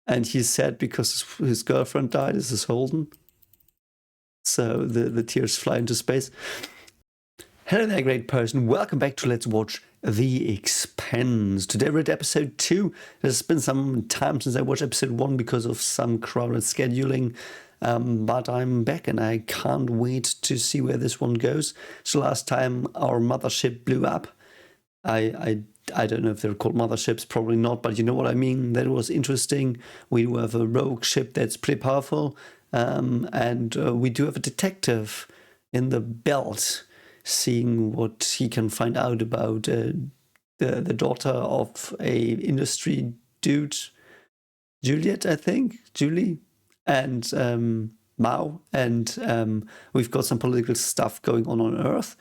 and he's sad because his girlfriend died. This is Holden. So the tears fly into space. Hello there, great person. Welcome back to Let's Watch The Expanse. Today we're at episode 2. There's been some time since I watched episode 1 because of some crowded scheduling. But I'm back and I can't wait to see where this one goes. So last time our mothership blew up. I don't know if they're called motherships, probably not, but you know what I mean. That was interesting. We do have a rogue ship that's pretty powerful. And we do have a detective in the belt, seeing what he can find out about the daughter of a industry dude, Juliet, I think, Julie, and Mao, and we've got some political stuff going on Earth.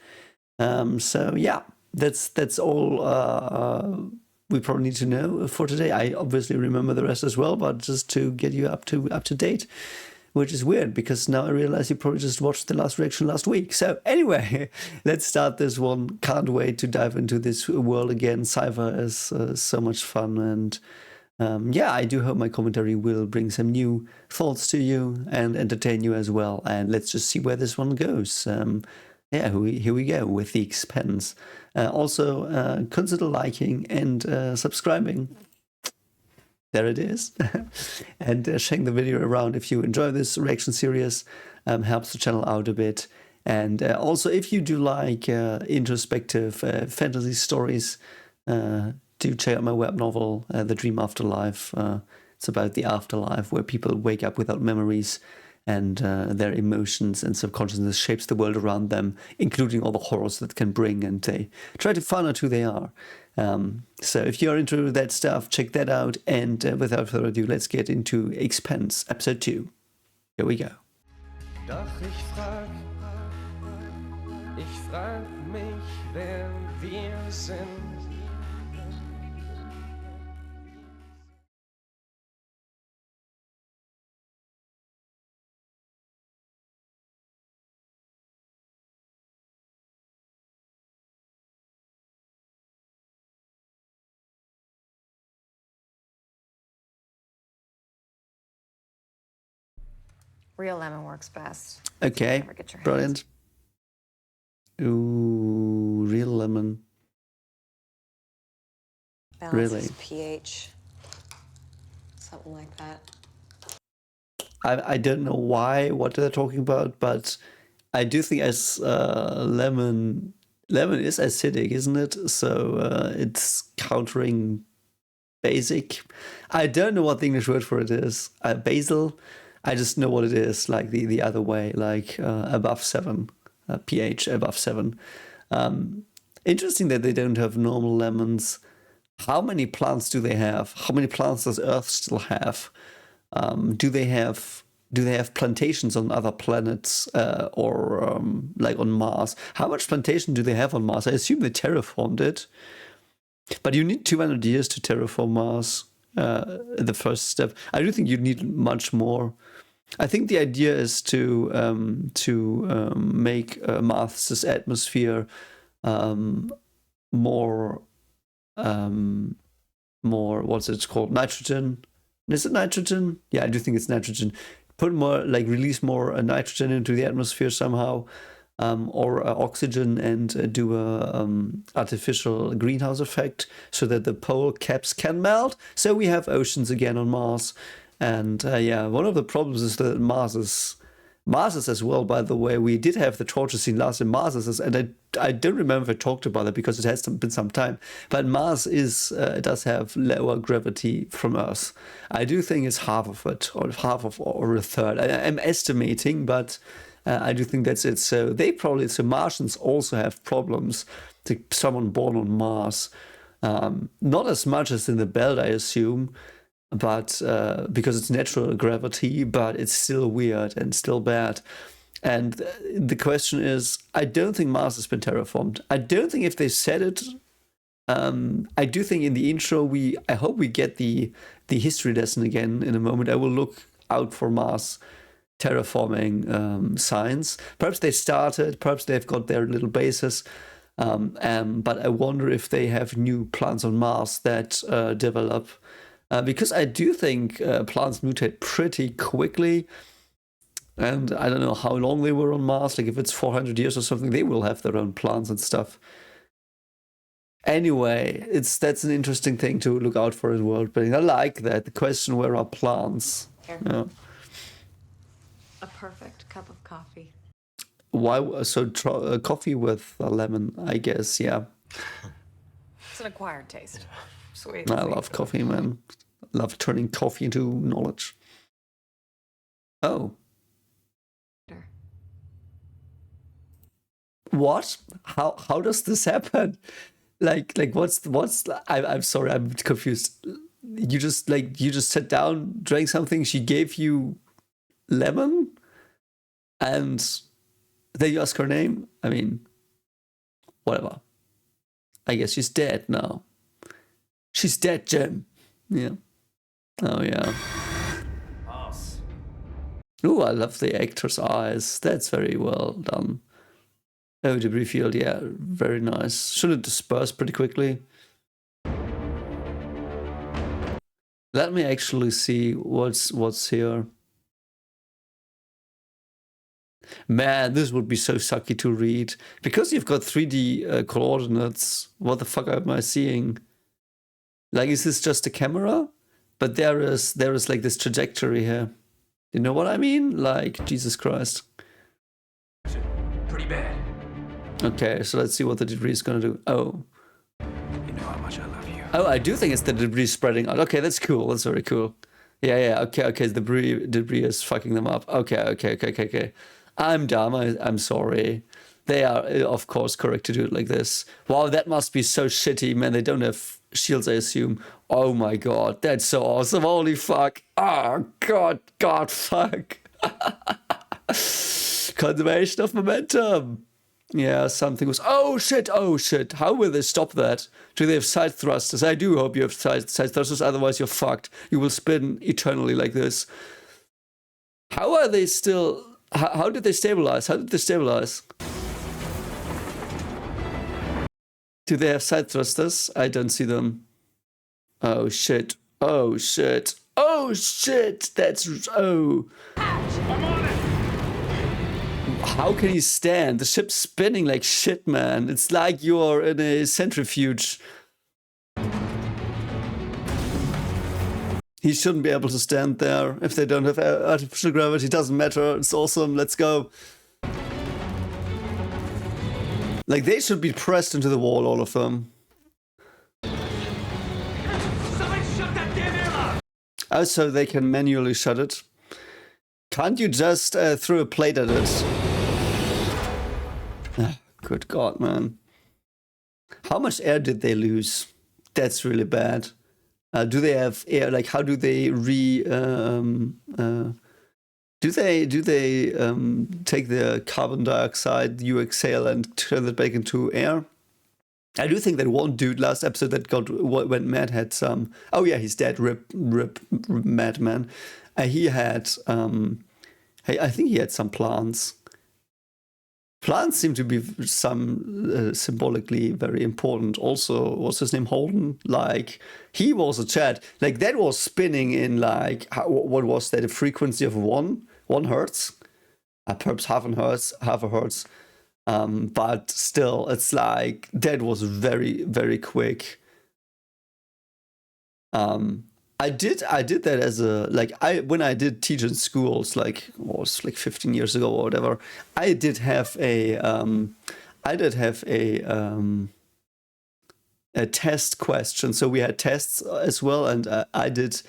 So yeah, that's all we probably need to know for today. I obviously remember the rest as well, but just to get you up to date. Which is weird, because now I realize you probably just watched the last reaction last week. So anyway, let's start this one. Can't wait to dive into this world again. Cypher is so much fun. And yeah, I do hope my commentary will bring some new thoughts to you and entertain you as well. And let's just see where this one goes. Yeah, here we go with The Expanse. Also, consider liking and subscribing. There it is. And sharing the video around if you enjoy this reaction series. Helps the channel out a bit. And also, if you do like introspective fantasy stories, do check out my web novel, The Dream Afterlife. It's about the afterlife where people wake up without memories and their emotions and subconsciousness shapes the world around them, including all the horrors that can bring, and they try to find out who they are. So if you're into that stuff, check that out. And without further ado, let's get into Expanse, episode 2. Here we go. Doch ich frag mich, wer wir sind. Real lemon works best. Okay, Never get your brilliant. Ooh, real lemon. Balances Really? pH. Something like that. I don't know what they're talking about, but I do think as lemon is acidic, isn't it? So it's countering basic. I don't know what the English word for it is. Basil. I just know what it is, like the other way, like above 7, pH above 7. Interesting that they don't have normal lemons. How many plants do they have? How many plants does Earth still have? Do they have plantations on other planets or like on Mars? How much plantation do they have on Mars? I assume they terraformed it, but you need 200 years to terraform Mars. The first step. I do think you need much more. I think the idea is to make Mars's atmosphere more what's it called? Nitrogen. Is it nitrogen? Yeah, I do think it's nitrogen. Put more, like release more nitrogen into the atmosphere somehow, or oxygen, and do a artificial greenhouse effect so that the pole caps can melt. So we have oceans again on Mars. And yeah, one of the problems is that Mars is as well, by the way. We did have the torture scene last in Mars, and I don't remember if I talked about it because it has been some time. But Mars does have lower gravity from Earth. I do think it's half of it, or a third. I'm estimating, but I do think that's it. So Martians also have problems. Someone born on Mars, not as much as in the belt, I assume. But because it's natural gravity, but it's still weird and still bad. And the question is, I don't think Mars has been terraformed. I don't think if they said it. I do think in the intro I hope we get the history lesson again in a moment. I will look out for Mars terraforming signs. Perhaps they started. Perhaps they've got their little bases. But I wonder if they have new plants on Mars that develop Because I do think plants mutate pretty quickly. And I don't know how long they were on Mars. Like if it's 400 years or something, they will have their own plants and stuff. Anyway, that's an interesting thing to look out for in world building. I like that. The question, where are plants? Here. Yeah. A perfect cup of coffee. Why? So coffee with a lemon, I guess. Yeah. It's an acquired taste. Sweet. I love coffee, man. Love turning coffee into knowledge. Oh. What? How does this happen? Like what's I'm sorry, I'm confused. You just sat down, drank something, she gave you lemon, and then you ask her name? I mean, whatever. I guess she's dead now. She's dead, Jim. Yeah. Oh yeah. Pass. Ooh, I love the actor's eyes. That's very well done. Oh, debris field, yeah, very nice. Should it disperse pretty quickly? Let me actually see what's here. Man, this would be so sucky to read. Because you've got 3D coordinates, what the fuck am I seeing? Like, is this just a camera? But there is like this trajectory here. You know what I mean? Like, Jesus Christ. Pretty bad. Okay, so let's see what the debris is gonna do. Oh. You know how much I love you. Oh, I do think it's the debris spreading out. Okay, that's cool. That's very cool. Yeah. Okay. Debris is fucking them up. Okay. I'm dumb. I'm sorry. They are, of course, correct to do it like this. Wow, that must be so shitty, man. They don't have shields, I assume. Oh my god, that's so awesome. Holy fuck. Oh god, fuck. Conservation of momentum. Yeah, something was... Oh shit. How will they stop that? Do they have side thrusters? I do hope you have side thrusters, otherwise you're fucked. You will spin eternally like this. How are they still... How did they stabilize? Do they have side thrusters? I don't see them. Oh shit. That's... Oh. I'm on it! How can he stand? The ship's spinning like shit, man. It's like you're in a centrifuge. He shouldn't be able to stand there if they don't have artificial gravity. Doesn't matter. It's awesome. Let's go. Like, they should be pressed into the wall, all of them. Somebody shut that damn airlock! Oh, so they can manually shut it. Can't you just throw a plate at it? Good God, man. How much air did they lose? That's really bad. Do they have air? Like, how do they do they take the carbon dioxide you exhale and turn it back into air? I do think that one dude last episode that went mad had some... Oh yeah, he's dead. Rip madman. He had... I think he had some plants. Plants seem to be some symbolically very important. Also, what's his name? Holden? Like, he was a Chad. Like, that was spinning in, like, what was that? A frequency of 1 hertz? Perhaps half a hertz. But still, it's like, that was very, very quick. I did that as a, like, when I did teach in schools, like, it was like 15 years ago or whatever, I did have a test question. So we had tests as well, and I did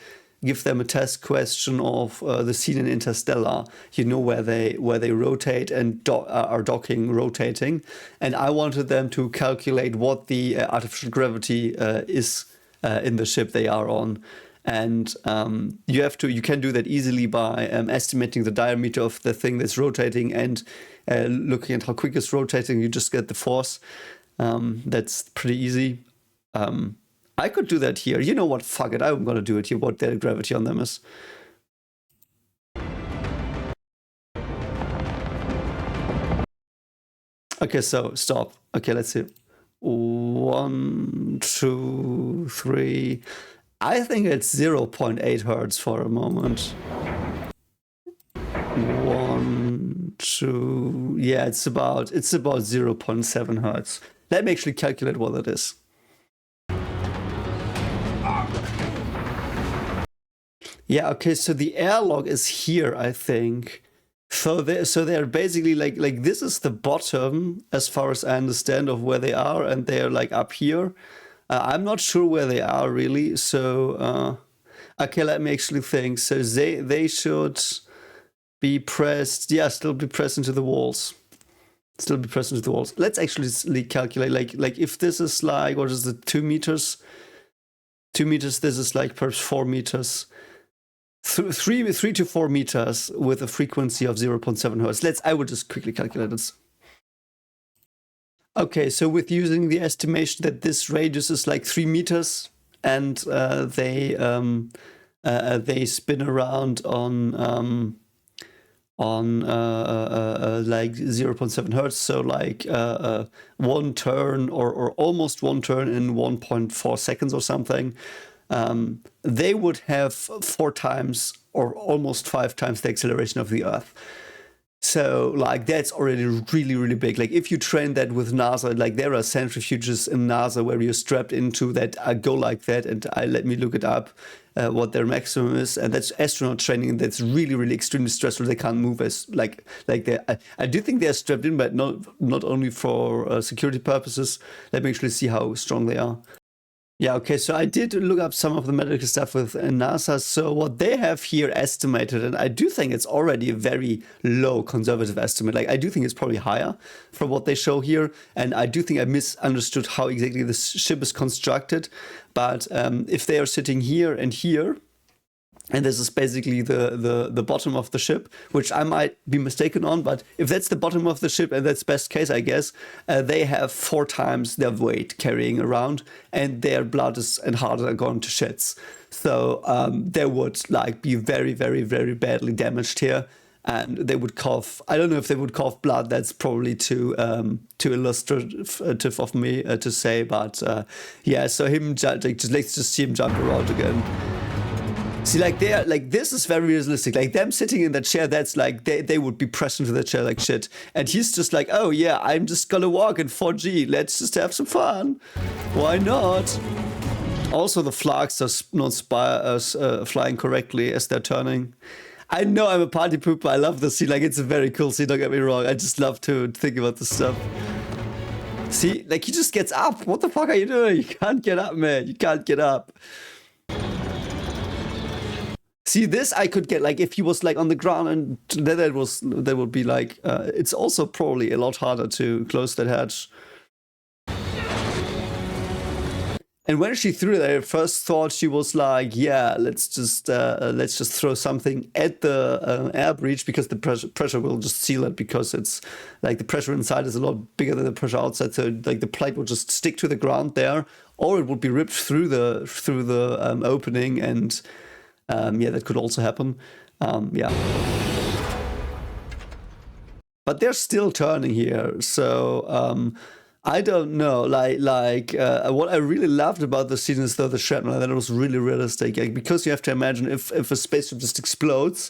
give them a test question of the scene in Interstellar, you know, where they rotate and are docking, rotating, and I wanted them to calculate what the artificial gravity is in the ship they are on. And you can do that easily by estimating the diameter of the thing that's rotating and looking at how quick it's rotating. You just get the force. That's pretty easy. I could do that here. You know what? Fuck it. I'm gonna do it here. What the gravity on them is. Okay, so stop. Okay, let's see. 1, 2, 3. I think it's 0.8 hertz for a moment. 1, 2, yeah, it's about 0.7 hertz. Let me actually calculate what that is. Yeah, okay, so the airlock is here, I think. So they're basically like this is the bottom, as far as I understand, of where they are, and they're like up here. I'm not sure where they are really. So okay, let me actually think. So they should be pressed. Yeah, still be pressed into the walls. Still be pressed into the walls. Let's actually calculate. Like if this is like, what is it, 2 meters? 2 meters. This is like perhaps 4 meters. 3 to 4 meters with a frequency of 0.7 hertz. I will just quickly calculate this. Okay, so with using the estimation that this radius is like 3 meters, and they spin around on like 0.7 hertz, so like one turn or almost one turn in 1.4 seconds or something. They would have 4 times or almost 5 times the acceleration of the Earth. So like that's already really, really big. Like if you train that with NASA, like there are centrifuges in NASA where you're strapped into that go like that, and let me look it up what their maximum is, and that's astronaut training. That's really, really extremely stressful. They can't move as like they. I do think they're strapped in, but not only for security purposes. Let me actually see how strong they are. Yeah, okay, so I did look up some of the medical stuff with NASA. So what they have here estimated, and I do think it's already a very low conservative estimate. Like I do think it's probably higher from what they show here, and I do think I misunderstood how exactly this ship is constructed. But if they are sitting here and here, and this is basically the bottom of the ship, which I might be mistaken on, but if that's the bottom of the ship, and that's best case, I guess, they have 4 times their weight carrying around, and their blood and heart are going to shits. So they would like be very, very, very badly damaged here, and they would cough. I don't know if they would cough blood. That's probably too illustrative of me to say, but yeah. So let's just see him jump around again. See, like they're like this is very realistic. Like them sitting in that chair, that's like they would be pressed into the chair like shit. And he's just like, oh yeah, I'm just gonna walk in 4G. Let's just have some fun. Why not? Also, the flags are not flying correctly as they're turning. I know I'm a party pooper. I love this scene. Like it's a very cool scene. Don't get me wrong. I just love to think about this stuff. See, like he just gets up. What the fuck are you doing? You can't get up, man. You can't get up. See, this I could get, like, if he was, like, on the ground, and that would be, like, it's also probably a lot harder to close that hatch. And when she threw it, I first thought she was like, yeah, let's just throw something at the air breach, because the pressure will just seal it, because it's, like, the pressure inside is a lot bigger than the pressure outside, so, like, the plate will just stick to the ground there, or it would be ripped through the opening, and... yeah, that could also happen. Yeah. But they're still turning here, so I don't know. What I really loved about the scene is though the shrapnel, that it was really realistic. Like, because you have to imagine if a spaceship just explodes,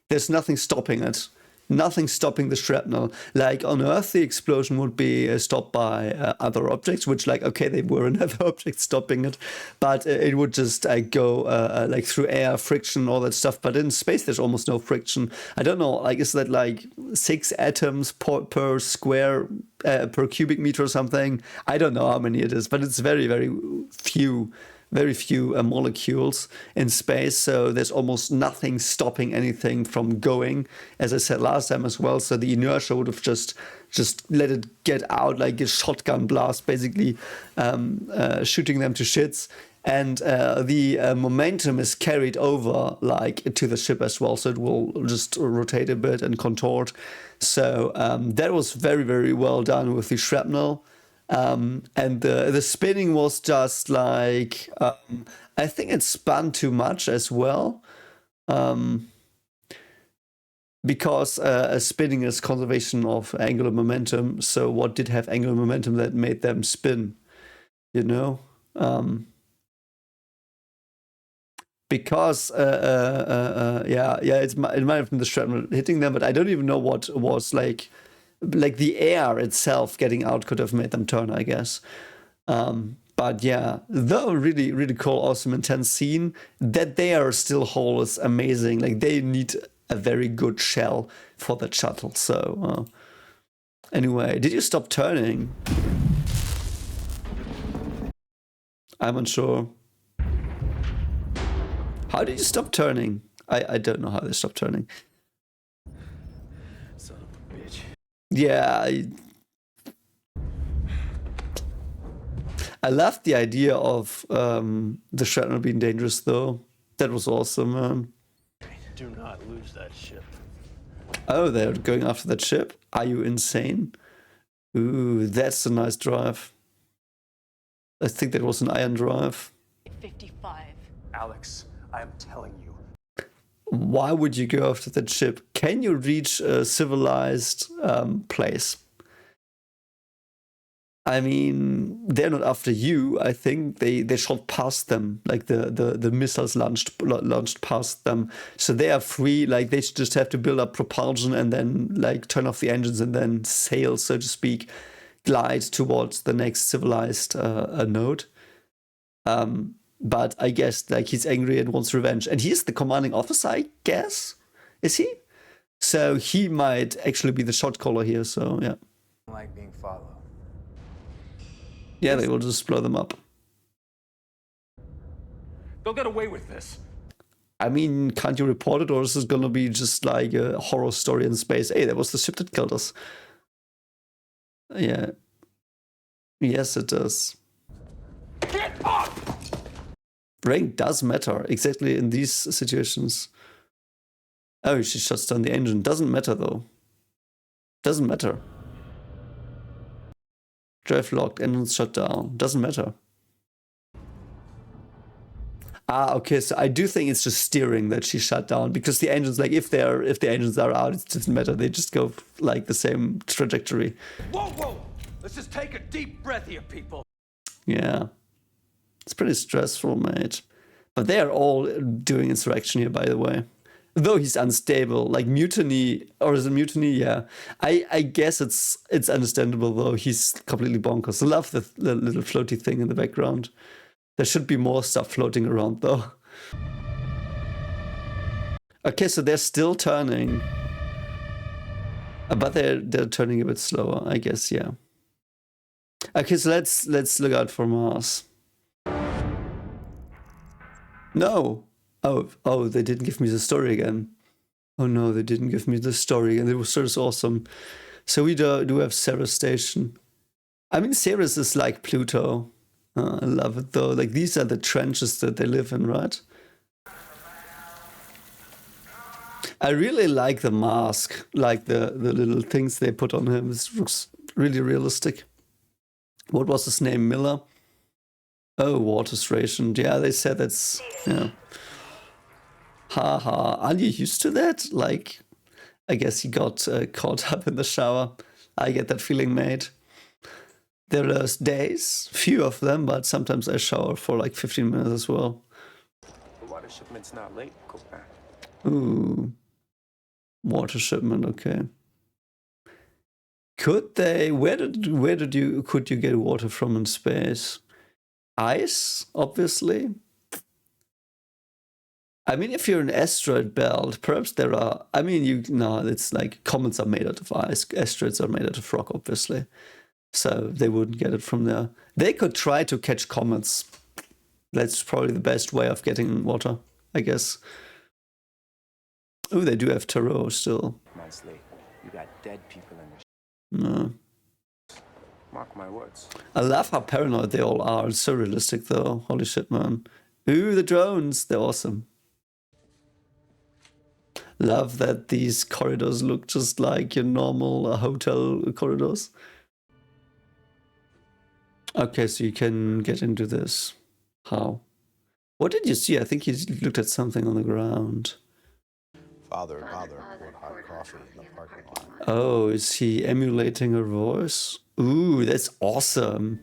there's nothing stopping it. Nothing stopping the shrapnel. Like on Earth, the explosion would be stopped by other objects, which, like, okay, they were another object stopping it, but it would just go like through air, friction, all that stuff. But in space, there's almost no friction. I don't know, like, is that like 6 atoms per square, per cubic meter or something? I don't know how many it is, but it's very, very few molecules in space, so there's almost nothing stopping anything from going, as I said last time as well. So the inertia would have just let it get out like a shotgun blast, basically shooting them to shits. And the momentum is carried over like to the ship as well, so it will just rotate a bit and contort. So that was very, very well done with the shrapnel. And the spinning was just like, I think it spun too much as well, because spinning is conservation of angular momentum. So what did have angular momentum that made them spin, you know? because yeah, it might have been the shrapnel hitting them, but I don't even know what was like the air itself getting out could have made them turn, I guess. But yeah, though really, really cool, awesome, intense scene. That they are still whole is amazing. Like they need a very good shell for the shuttle. So anyway, did you stop turning? I'm unsure. How did you stop turning? I don't know how they stopped turning. Son of a bitch. Yeah, I loved the idea of the shrapnel being dangerous, though. That was awesome, man. Do not lose that ship. Oh, they're going after that ship? Are you insane? Ooh, that's a nice drive. I think that was an iron drive. 55. Alex, I am telling you. Why would you go after that ship? Can you reach a civilized place? I mean, they're not after you. I think they shot past them, like the missiles launched past them, so they are free. Like they just have to build up propulsion and then like turn off the engines and then sail, so to speak, glide towards the next civilized node. But I guess like he's angry and wants revenge, and he's the commanding officer, I guess. Is he? So he might actually be the shot caller here. So yeah. Like being followed. Yeah, they will just blow them up. They'll get away with this. I mean, can't you report it, or is this gonna be just like a horror story in space? Hey, that was the ship that killed us. Yeah. Yes, it does. Get up! Rank does matter, exactly in these situations. Oh, she shuts down the engine. Doesn't matter, though. Doesn't matter. Drive locked, engines shut down. Doesn't matter. Ah, okay, so I do think it's just steering that she shut down, because the engines, like, if the engines are out, it doesn't matter. They just go like the same trajectory. Whoa, whoa! Let's just take a deep breath here, people. Yeah. It's pretty stressful, mate. But they are all doing insurrection here, by the way. Though he's unstable, like mutiny, or is it mutiny? Yeah. I guess it's understandable, though. He's completely bonkers. I love the little floaty thing in the background. There should be more stuff floating around, though. Okay, so they're still turning. But they're turning a bit slower, I guess, yeah. Okay, so let's look out for Mars. No. Oh, they didn't give me the story again. Oh no, they didn't give me the story again. It was so awesome. So we do have Ceres Station. I mean, Ceres is like Pluto. I love it though. Like these are the trenches that they live in, right? I really like the mask, like the little things they put on him. This looks really realistic. What was his name? Miller? Oh, water's rationed. Yeah, they said that's, yeah. Haha, are you used to that? Like, I guess he got caught up in the shower. I get that feeling, mate. There are days, few of them, but sometimes I shower for like 15 minutes as well. The water shipment's not late. Go back. Ooh. Water shipment, okay. Could they, could you get water from in space? Ice, obviously. I mean, if you're an asteroid belt, perhaps there are, I mean, no, it's like comets are made out of ice, asteroids are made out of rock, obviously. So they wouldn't get it from there. They could try to catch comets. That's probably the best way of getting water, I guess. Oh, they do have tarot still. Months late. You got dead people in the No. Mark my words. I love how paranoid they all are. It's so realistic, though. Holy shit, man. Ooh, the drones. They're awesome. Love that these corridors look just like your normal hotel corridors. Okay, so you can get into this. How? What did you see? I think you looked at something on the ground. Father and mother poured hot coffee in the parking lot. Oh, is he emulating her voice? Ooh, that's awesome.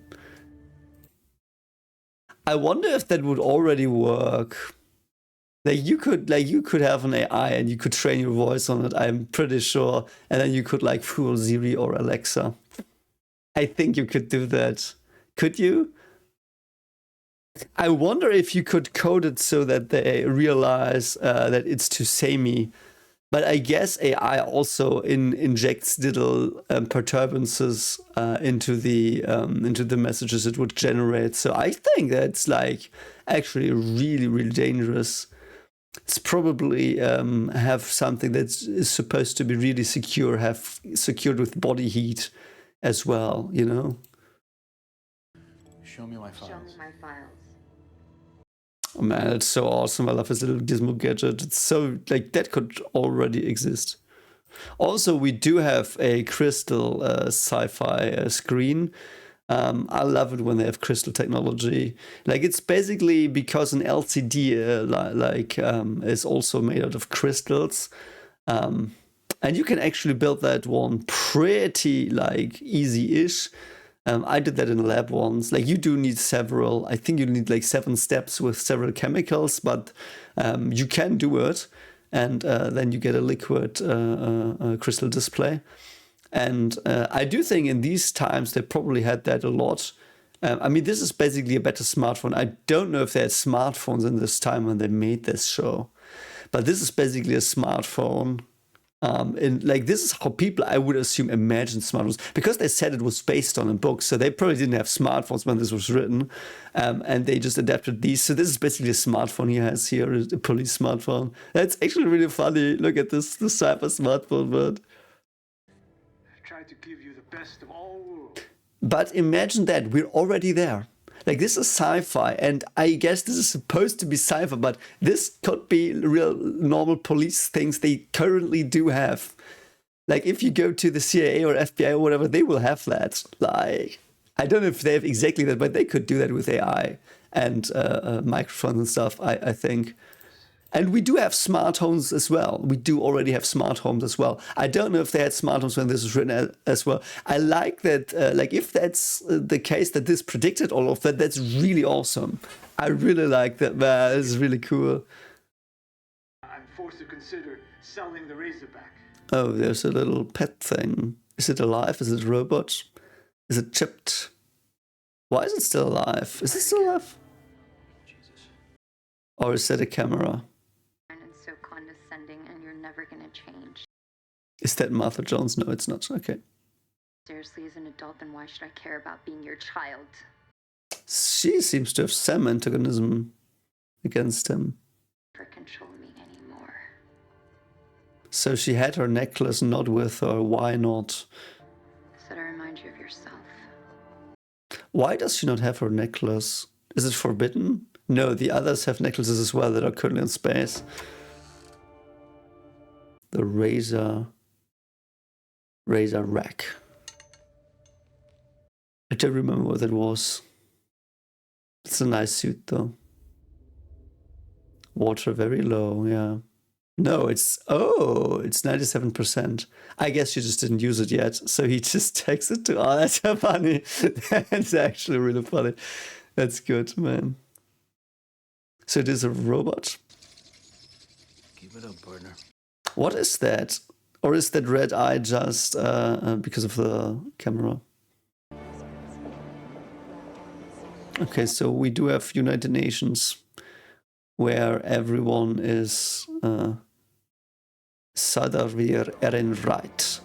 I wonder if that would already work Like you could have an AI and you could train your voice on it, I'm pretty sure, and then you could like fool Siri or Alexa. I think you could do that. Could you? I wonder if you could code it so that they realize that it's to say me. But I guess AI also injects little perturbances into the messages it would generate. So I think that's like actually really, really dangerous. It's probably have something that is supposed to be really secure, have secured with body heat as well, you know? Show me my files. Show me my files. Oh man, it's so awesome. I love this little gizmo gadget. It's so, like, that could already exist. Also, we do have a crystal sci-fi screen. I love it when they have crystal technology. Like, it's basically because an LCD is also made out of crystals. And you can actually build that one pretty like easy-ish. I did that in a lab once. Like, you do need several, I think you need like 7 steps with several chemicals, but you can do it. And then you get a liquid crystal display. And I do think in these times they probably had that a lot. I mean, this is basically a better smartphone. I don't know if they had smartphones in this time when they made this show. But this is basically a smartphone. And like, this is how people, I would assume, imagine smartphones, because they said it was based on a book, so they probably didn't have smartphones when this was written, and they just adapted these. So this is basically a smartphone he has here, a police smartphone. That's actually really funny. Look at this, the cyber smartphone, but I've tried to give you the best of all worlds. But imagine that, we're already there. Like, this is sci-fi, and I guess this is supposed to be sci-fi, but this could be real normal police things they currently do have. Like, if you go to the CIA or FBI or whatever, they will have that. Like, I don't know if they have exactly that, but they could do that with AI and microphones and stuff, I think. And we do have smart homes as well. We do already have smart homes as well. I don't know if they had smart homes when this was written as well. I like that, like, if that's the case, that this predicted all of that, that's really awesome. I really like that, man. It's really cool. I'm forced to consider selling the Razorback. Oh, there's a little pet thing. Is it alive? Is it a robot? Is it chipped? Why is it still alive? Is it still alive? Jesus. Or is that a camera? And so condescending, and you're never gonna change. Is that Martha Jones? No, it's not. Okay. Seriously, as an adult, then why should I care about being your child? She seems to have some antagonism against him. Never control me anymore. So she had her necklace not with her. Why not? So to remind you of yourself. Why does she not have her necklace? Is it forbidden? No, the others have necklaces as well that are currently in space. The razor rack. I don't remember what it was. It's a nice suit though. Water very low, yeah. No, it's 97%. I guess she just didn't use it yet, so he just takes it to. Oh, that's so funny. That's actually really funny. That's good, man. So it is a robot. Keep it up, partner. What is that? Or is that red eye just because of the camera? Okay, so we do have United Nations, where everyone is Sadavir Ehrenreit,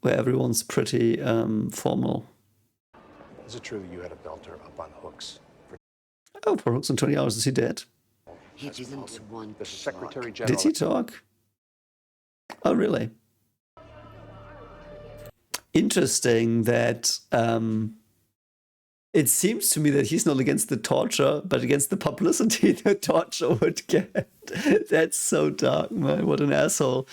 where everyone's pretty formal. Is it true that you had a belter up on hooks? Oh, for hooks and 20 hours, is he dead? He didn't want The to Secretary talk. General. Did he talk? Oh, really? Interesting that it seems to me that he's not against the torture, but against the publicity the torture would get. That's so dark, man. What an asshole.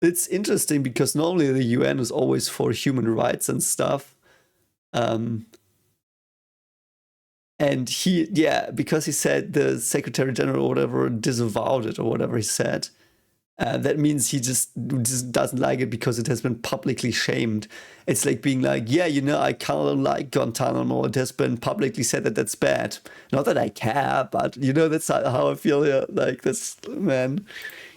It's interesting because normally the UN is always for human rights and stuff. And he, yeah, because he said the Secretary General or whatever disavowed it or whatever he said. That means he just doesn't like it because it has been publicly shamed. It's like being like, yeah, you know, I kind of like Guantanamo. It has been publicly said that that's bad. Not that I care, but you know, that's how I feel here. Like this man,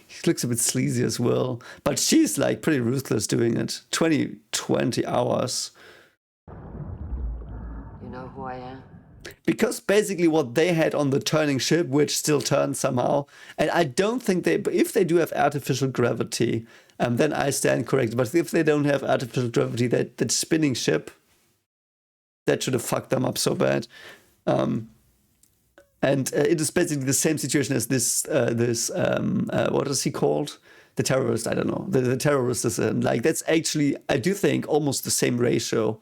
he looks a bit sleazy as well. But she's like pretty ruthless doing it. 20 hours. You know who I am? Because basically what they had on the turning ship, which still turns somehow, and I don't think if they do have artificial gravity, then I stand corrected. But if they don't have artificial gravity, that spinning ship, that should have fucked them up so bad. And it is basically the same situation as this what is he called? The terrorist, I don't know. The terrorist is like, that's actually, I do think, almost the same ratio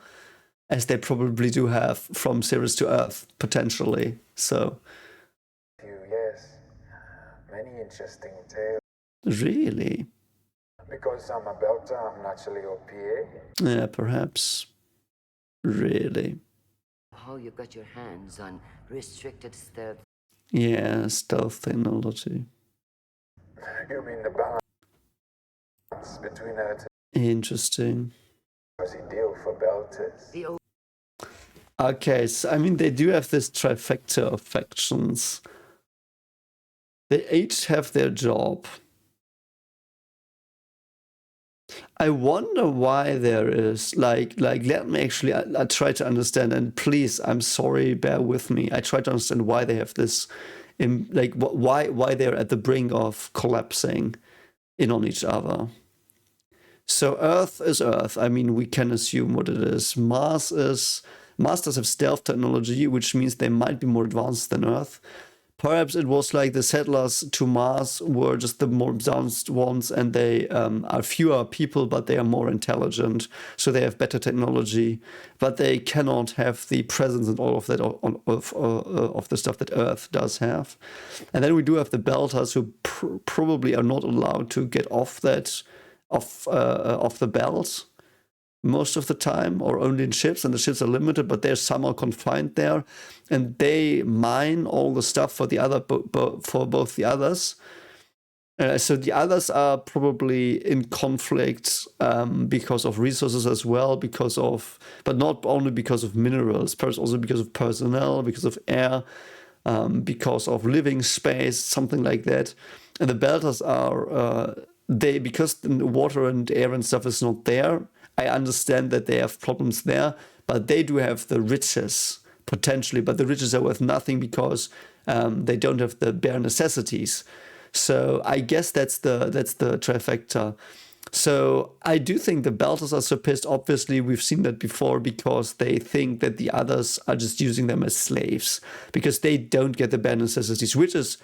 as they probably do have from Sirius to Earth, potentially. So. Yes, many interesting tales. Really? Because I'm a belter, I'm naturally OPA. Yeah, perhaps. Really? How you got your hands on restricted stealth? Yeah, stealth technology. You mean the balance between Earth Interesting. and deal for belters? Okay, so I mean, they do have this trifecta of factions. They each have their job. I wonder why there is, like let me actually, I try to understand, and please, I'm sorry, bear with me. I try to understand why they have this, like why they're at the brink of collapsing in on each other. So Earth is Earth. I mean, we can assume what it is. Mars does have stealth technology, which means they might be more advanced than Earth. Perhaps it was like the settlers to Mars were just the more advanced ones, and they are fewer people, but they are more intelligent, so they have better technology, but they cannot have the presence and all of that of the stuff that Earth does have. And then we do have the Belters, who probably are not allowed to get off that off the belt most of the time, or only in ships, and the ships are limited, but they're somehow confined there, and they mine all the stuff for the other for both the others. So the others are probably in conflict because of resources as well, but not only because of minerals, perhaps also because of personnel, because of air, because of living space, something like that. And the Belters are because the water and air and stuff is not there. I understand that they have problems there, but they do have the riches potentially, but the riches are worth nothing because they don't have the bare necessities. So I guess that's the trifecta. So I do think the Belters are so pissed. Obviously, we've seen that before, because they think that the others are just using them as slaves because they don't get the bare necessities, which is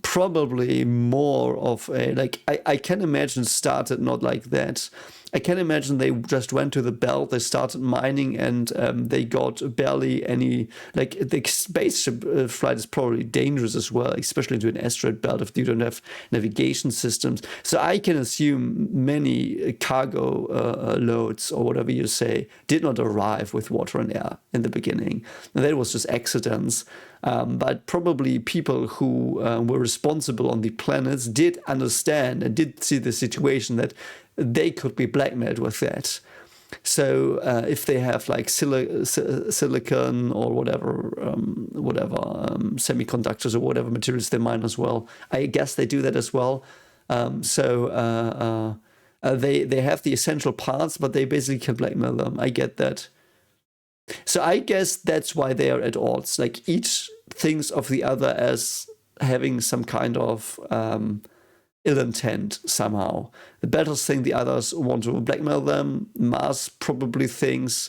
probably more of a, like, I can imagine started not like that. I can imagine they just went to the belt, they started mining, and they got barely any, like, the spaceship flight is probably dangerous as well, especially into an asteroid belt if you don't have navigation systems. So I can assume many cargo loads, or whatever you say, did not arrive with water and air in the beginning. And that was just accidents. But probably people who were responsible on the planets did understand and did see the situation that they could be blackmailed with that. So if they have like silicon or whatever semiconductors or whatever materials they mine as well, I guess they do that as well. So they have the essential parts, but they basically can blackmail them. I get that. So I guess that's why they are at odds. Like, each thinks of the other as having some kind of ill intent somehow. The Belters think the others want to blackmail them. Mars probably thinks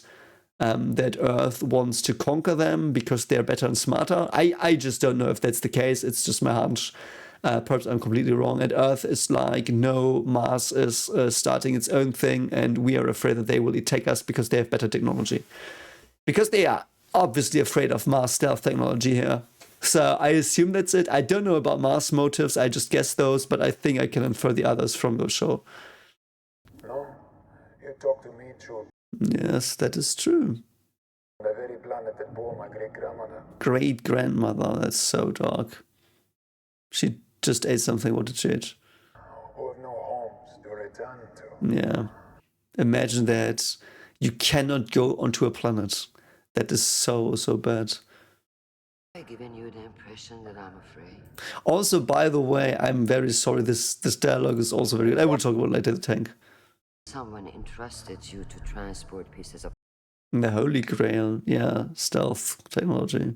that Earth wants to conquer them because they're better and smarter. I just don't know if that's the case. It's just my hunch. Perhaps I'm completely wrong. And Earth is like, no, Mars is starting its own thing, and we are afraid that they will attack us because they have better technology. Because they are obviously afraid of Mars stealth technology here. So I assume that's it. I don't know about Mars motives. I just guess those, but I think I can infer the others from the show. No, you talk to me through Yes, that is true. the very planet that bore my great-grandmother. Great-grandmother, that's so dark. She just ate something. What did she eat? return to. Yeah. Imagine that you cannot go onto a planet. That is so, so bad. I've given you the impression that I'm afraid. Also, by the way, I'm very sorry. This dialogue is also very good. I will talk about later the tank. Someone entrusted you to transport pieces of The Holy Grail. Yeah, stealth technology.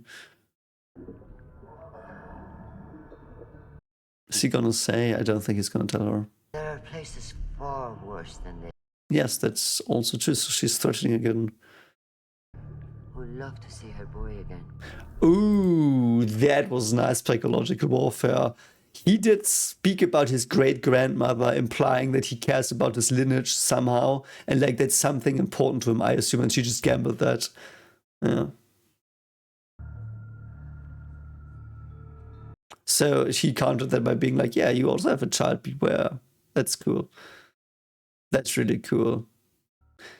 Is he gonna say? I don't think he's gonna tell her. There are places far worse than this. Yes, that's also true. So she's threatening again. Would love to see her boy again. Ooh, that was nice psychological warfare. He did speak about his great-grandmother, implying that he cares about his lineage somehow, and like that's something important to him, I assume, and she just gambled that. Yeah. So she countered that by being like, yeah, you also have a child, beware. That's cool. That's really cool.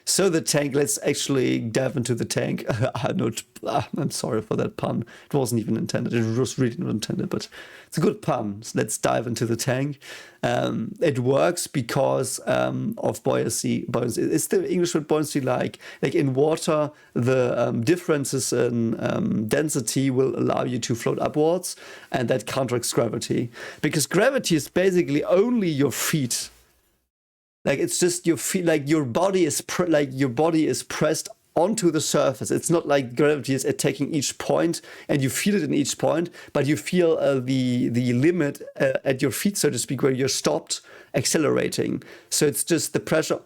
So the tank, let's actually dive into the tank. I'm sorry for that pun. It wasn't even intended. It was really not intended, but it's a good pun. So let's dive into the tank. It works because of buoyancy. Is the English word buoyancy like in water, the differences in density will allow you to float upwards, and that counteracts gravity. Because gravity is basically only your feet. Like it's just your feet, like your body is pressed onto the surface. It's not like gravity is attacking each point and you feel it in each point, but you feel the limit at your feet, so to speak, where you're stopped accelerating. So it's just the pressure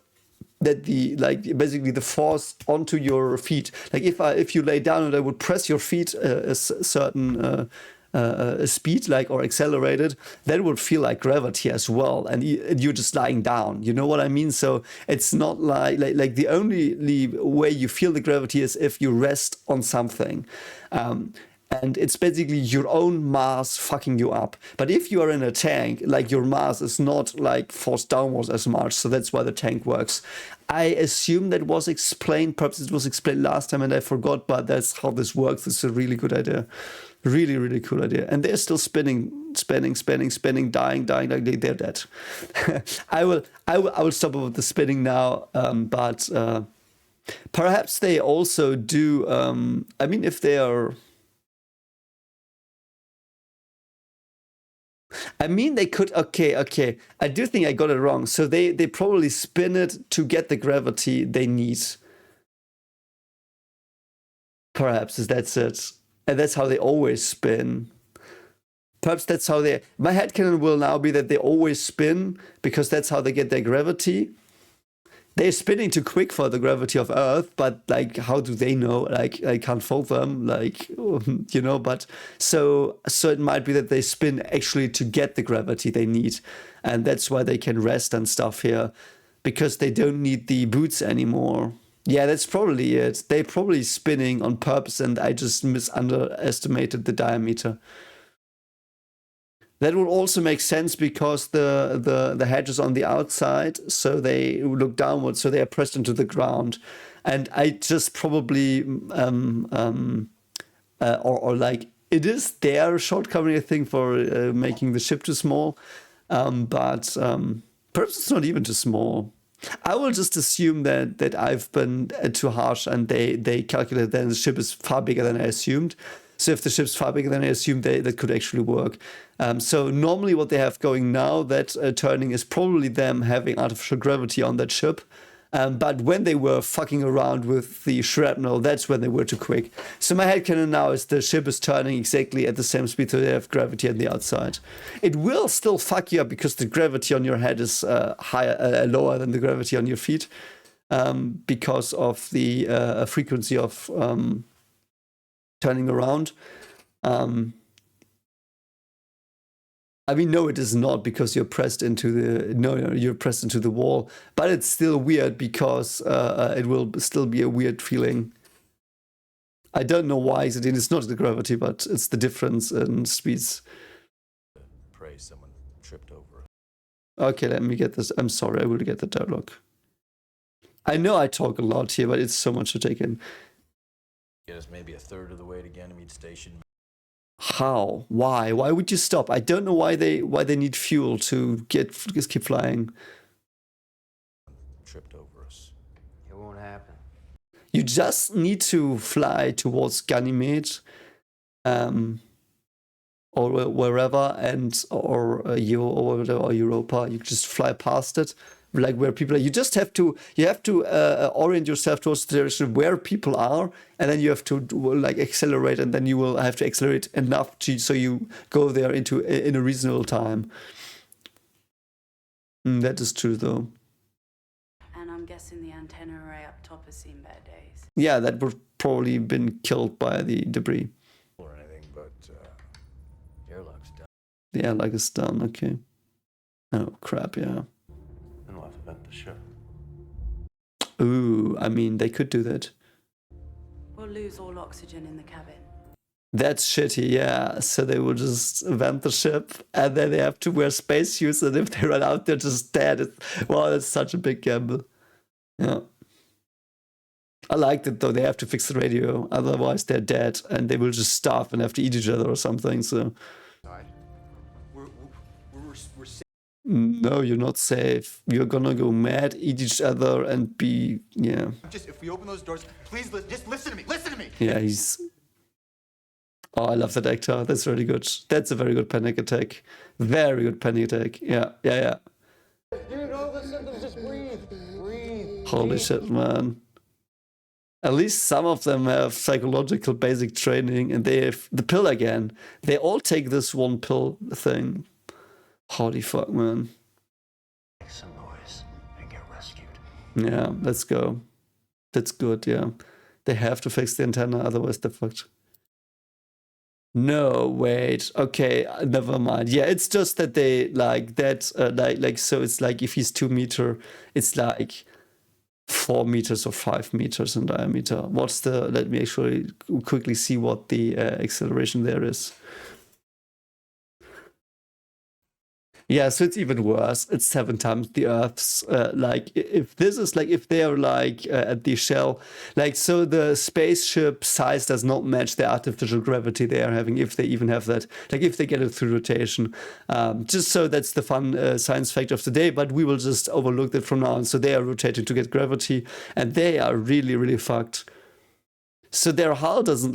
that basically the force onto your feet. Like if you lay down and I would press your feet a certain speed, or accelerated, that would feel like gravity as well, and you're just lying down. You know what I mean? So it's not like the only way you feel the gravity is if you rest on something. And it's basically your own mass fucking you up. But if you are in a tank, your mass is not forced downwards as much. So that's why the tank works. I assume that was explained. Perhaps it was explained last time and I forgot, but that's how this works. It's a really good idea. Really, really cool idea. And they're still spinning, dying. They're dead. I will stop with the spinning now. But perhaps they also do. I mean, if they are. I mean, they could. Okay. I do think I got it wrong. So they probably spin it to get the gravity they need. Perhaps that's it. And that's how they always spin. Perhaps that's how they... My headcanon will now be that they always spin because that's how they get their gravity. They're spinning too quick for the gravity of Earth, but how do they know? I can't fault them, but so it might be that they spin actually to get the gravity they need. And that's why they can rest and stuff here, because they don't need the boots anymore. Yeah, that's probably it. They're probably spinning on purpose and I just underestimated the diameter. That would also make sense because the hedge is on the outside, so they look downwards, so they are pressed into the ground. And I just probably, it is their shortcoming, I think, for making the ship too small. But perhaps it's not even too small. I will just assume that I've been too harsh and they calculated that the ship is far bigger than I assumed. So if the ship's far bigger than I assumed, that could actually work. So normally what they have going now, that turning is probably them having artificial gravity on that ship. But when they were fucking around with the shrapnel, that's when they were too quick. So my headcanon now is the ship is turning exactly at the same speed, so they have gravity on the outside. It will still fuck you up because the gravity on your head is lower than the gravity on your feet, because of the frequency of turning around. I mean, no, it is not because you're pressed into you're pressed into the wall, but it's still weird because it will still be a weird feeling. I don't know why it's not the gravity, but it's the difference in speeds. Pray someone tripped over. Okay, let me get this. I'm sorry, I will get the dialogue. I know I talk a lot here, but it's so much to take in. Get us maybe a third of the way to Ganymede Station. How? Why? Why would you stop? I don't know why they need fuel to just keep flying. You just need to fly towards Ganymede, or wherever, and or or Europa. You just fly past it, like where people are. You just have to orient yourself towards the direction where people are, and then you have to like accelerate, and then you will have to accelerate enough so you go there in a reasonable time. That is true, though. And I'm guessing the antenna array up top has seen better days. Yeah, that would probably been killed by the debris. Or anything, but airlock's done. The airlock is done. Okay. Oh crap! Yeah. Then we'll have to vent the ship. Ooh, I mean, they could do that. We'll lose all oxygen in the cabin. That's shitty, yeah. So they will just vent the ship, and then they have to wear spacesuits, and if they run out, they're just dead. Wow, that's such a big gamble. Yeah. I liked it, though. They have to fix the radio, otherwise they're dead, and they will just starve and have to eat each other or something, so... We're safe. No, you're not safe. You're gonna go mad, eat each other, and be... yeah. Just, if we open those doors, please just listen to me. Listen to me. Yeah, he's... Oh, I love that actor. That's really good. That's a very good panic attack. Very good panic attack. Yeah. Dude, all the symptoms, just breathe. Breathe. Holy shit, man. At least some of them have psychological basic training, and they have the pill again. They all take this one pill thing. Holy fuck, man. Make some noise and get rescued. Yeah, let's go. That's good, yeah. They have to fix the antenna, otherwise they're fucked. No, wait. Okay, never mind. Yeah, it's just that they like that, so it's like if he's 2 meter, it's like 4 meters or 5 meters in diameter. What's the? Let me actually quickly see what the acceleration there is. Yeah, so it's even worse. It's 7 times the Earth's. Like, if this is like, if they're like at the shell, like, so the spaceship size does not match the artificial gravity they are having, if they even have that. Like, if they get it through rotation. Just so that's the fun science fact of the day, but we will just overlook that from now on. So they are rotating to get gravity, and they are really, really fucked. So their hull doesn't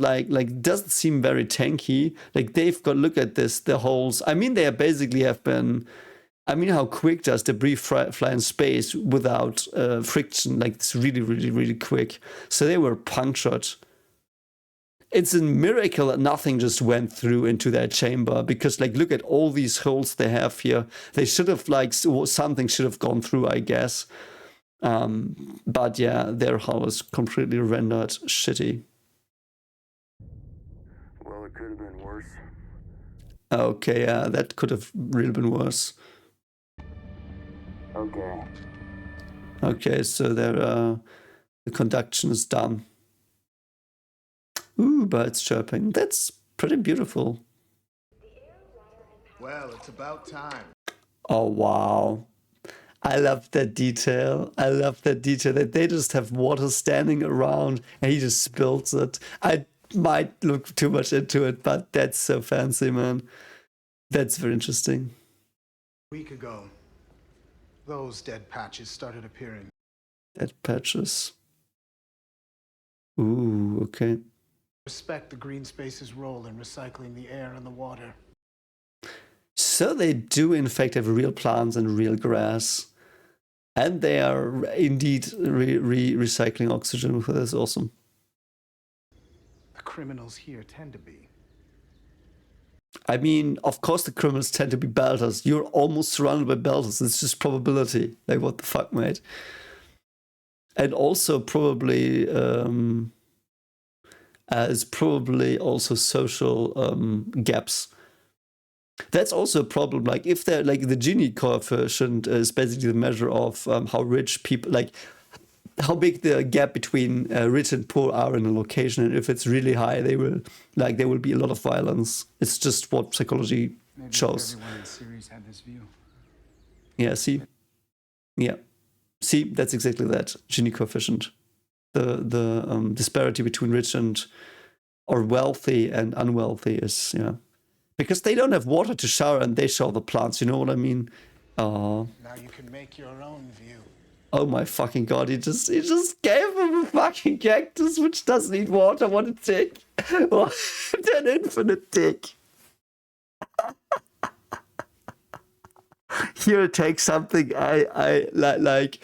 doesn't seem very tanky. Like, they've got, look at this, the holes. I mean, they basically have been, I mean, how quick does debris fly in space without friction? Like, it's really, really, really quick. So they were punctured. It's a miracle that nothing just went through into that chamber, because, like, look at all these holes they have here. They should have, like, something should have gone through, I guess. But yeah, their hull is completely rendered shitty. Well, it could have been worse. Okay, yeah, that could have really been worse. Okay. Okay, so the conduction is done. Ooh, birds chirping. That's pretty beautiful. Well, it's about time. Oh, wow. I love that detail. I love that detail that they just have water standing around and he just spills it. I might look too much into it, but that's so fancy, man. That's very interesting. A week ago, those dead patches started appearing. Dead patches. Ooh, okay. Respect the green space's role in recycling the air and the water. So they do, in fact, have real plants and real grass. And they are indeed recycling oxygen. That's awesome. The criminals here tend to be. I mean, of course the criminals tend to be belters. You're almost surrounded by belters. It's just probability. Like, what the fuck, mate? And also probably... it's probably also social gaps. That's also a problem. Like, if they're like, the Gini coefficient is basically the measure of how rich people, like how big the gap between rich and poor are in a location, and if it's really high, there will be a lot of violence. It's just what psychology shows. Everyone in the series had this view. Yeah. See. Yeah. See. That's exactly that Gini coefficient. The disparity between rich and or wealthy and unwealthy is, yeah. Because they don't have water to shower and they shower the plants, you know what I mean? Now you can make your own view. Oh my fucking god, he just gave him a fucking cactus which doesn't need water. What a dick. What an infinite dick. Here, take something I like.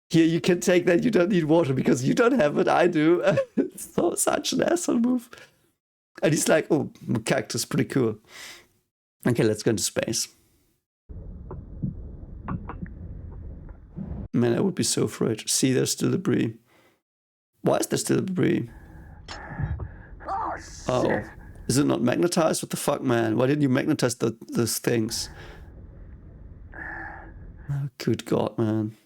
Here, you can take that. You don't need water because you don't have it. I do. So such an asshole move. And he's like, oh, cactus, pretty cool. Okay, let's go into space. Man, I would be so afraid. See, there's still debris. Why is there still debris? Oh, is it not magnetized? What the fuck, man? Why didn't you magnetize those things? Oh, good God, man.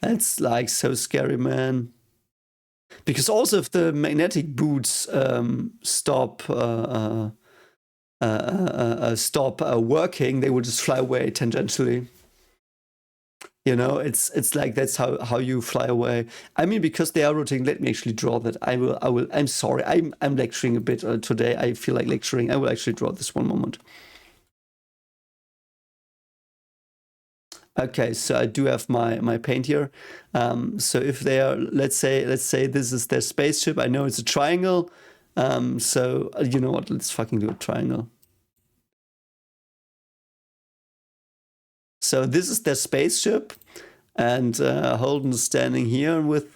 That's like so scary, man. Because also if the magnetic boots stop working, they will just fly away tangentially. You know, it's like that's how you fly away. I mean, because they are rotating. Let me actually draw that. I will. I'm sorry. I'm lecturing a bit today. I feel like lecturing. I will actually draw this one moment. Okay, so I do have my paint here. So if they are, let's say this is their spaceship. I know it's a triangle. So you know what? Let's fucking do a triangle. So this is their spaceship, and Holden is standing here with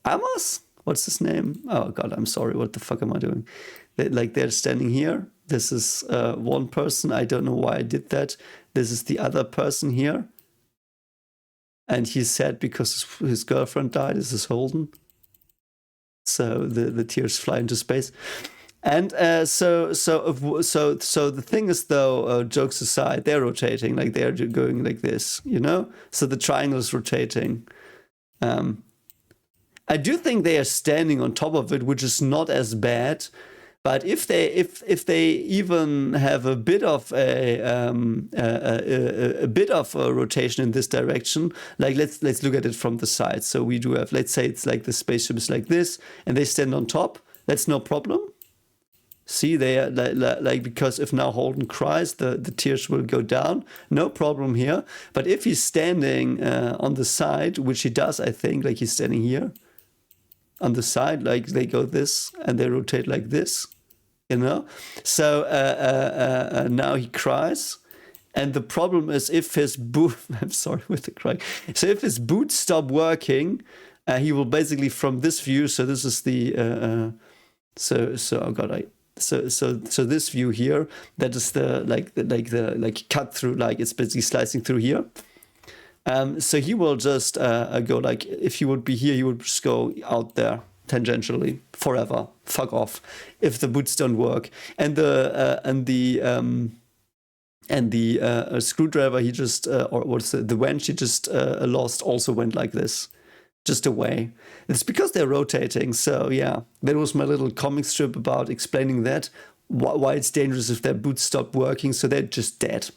Amos. What's his name? Oh God, I'm sorry. What the fuck am I doing? They're standing here. This is one person. I don't know why I did that. This is the other person here. And he said because his girlfriend died, this is Holden. So the tears fly into space. And so the thing is, though, jokes aside, they're rotating, like they're going like this, you know? So the triangle is rotating. I do think they are standing on top of it, which is not as bad. But if they even have a bit of a rotation in this direction, like let's look at it from the side. So we do have, let's say it's like the spaceship is like this, and they stand on top. That's no problem. See, they are like because if now Holden cries, the tears will go down. No problem here. But if he's standing on the side, which he does, I think, like he's standing here on the side, like they go this and they rotate like this, you know. So now he cries, and the problem is if his boot. I'm sorry with the crying. So if his boots stop working, he will basically from this view. So this is the oh God, So this view here, that is the cut through, like it's basically slicing through here. So he will just go like, if he would be here, he would just go out there tangentially forever. Fuck off if the boots don't work. And the screwdriver he just or what's the wrench he just lost also went like this. Just away. It's because they're rotating. So yeah, that was my little comic strip about explaining that, why it's dangerous if their boots stop working. So they're just dead,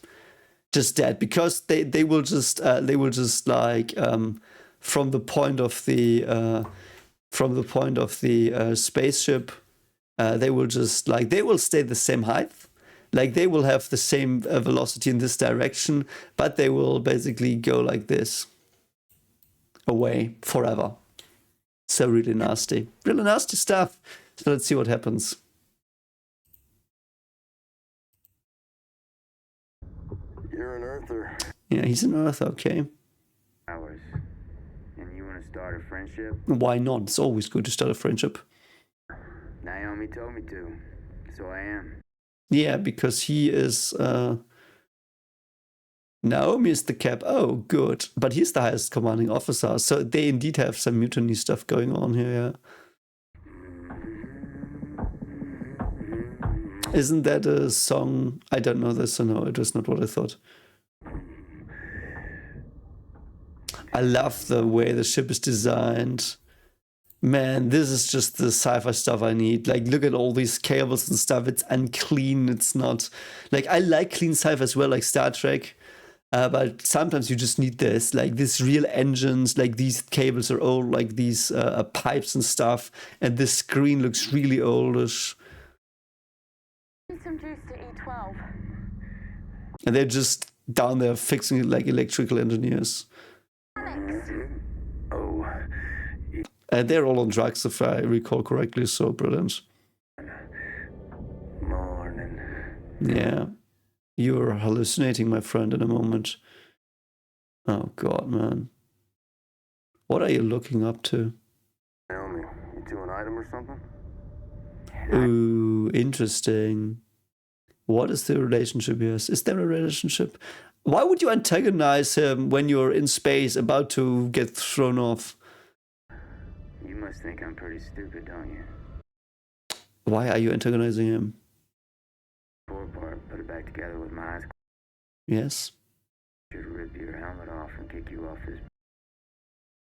because they will just like from the point of the spaceship, they will just like they will stay the same height. Like they will have the same velocity in this direction, but they will basically go like this. Away forever. So really nasty stuff. So let's see what happens. You're an earther. Yeah, he's an earther, okay. Hours. And you want to start a friendship? Why not? It's always good to start a friendship. Naomi told me to, so I am. Yeah, because he is Naomi is the cap. Oh, good. But he's the highest commanding officer. So they indeed have some mutiny stuff going on here, yeah. Isn't that a song? I don't know this, so no, it was not what I thought. I love the way the ship is designed. Man, this is just the sci-fi stuff I need. Like, look at all these cables and stuff. It's unclean. It's not... Like, I like clean sci-fi as well, like Star Trek. But sometimes you just need this, like these real engines, like these cables are old, like these pipes and stuff, and this screen looks really oldish. Need some juice to E12. And they're just down there fixing it like electrical engineers. Oh, And they're all on drugs, if I recall correctly, so brilliant. morning. Yeah. You're hallucinating, my friend, in a moment. Oh, God, man. What are you looking up to? Naomi, you do an item or something? Ooh, interesting. What is the relationship here? Is there a relationship? Why would you antagonize him when you're in space about to get thrown off? You must think I'm pretty stupid, don't you? Why are you antagonizing him? Poor part, put it back together with my eyes. Yes? Should rip your helmet off and kick you off this.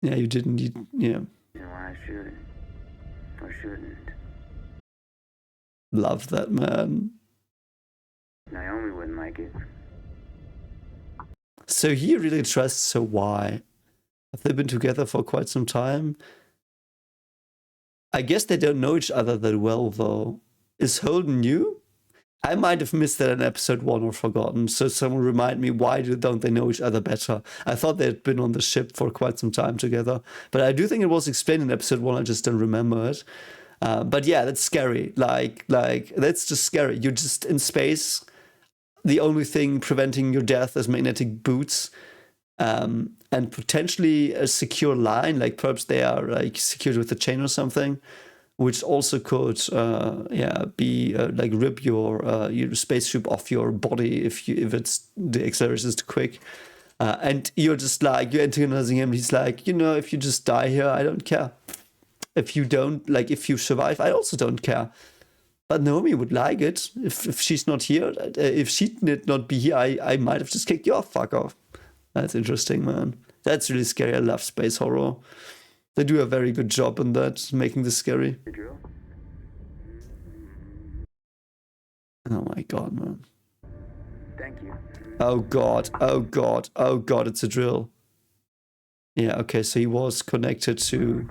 Yeah, you didn't. Yeah. Reason why I should or shouldn't. Love that, man. Naomi wouldn't like it. So he really trusts her. Why? Have they been together for quite some time? I guess they don't know each other that well, though. Is Holden new? I might have missed that in episode 1 or forgotten, so someone remind me, why don't they know each other better? I thought they'd been on the ship for quite some time together, but I do think it was explained in episode 1, I just don't remember it. But yeah, that's scary. Like that's just scary. You're just in space. The only thing preventing your death is magnetic boots, and potentially a secure line, like perhaps they are like secured with a chain or something, which also could, be like rip your spaceship off your body if it's the acceleration is too quick. And you're just like, you're antagonizing him. He's like, if you just die here, I don't care. If you don't, like, if you survive, I also don't care. But Naomi would like it if she's not here. If she did not be here, I might have just kicked you off. Fuck off. That's interesting, man. That's really scary. I love space horror. They do a very good job in that, making this scary. Oh my god, man. Thank you. Oh god, oh god, oh god, it's a drill. Yeah, okay, so he was connected to...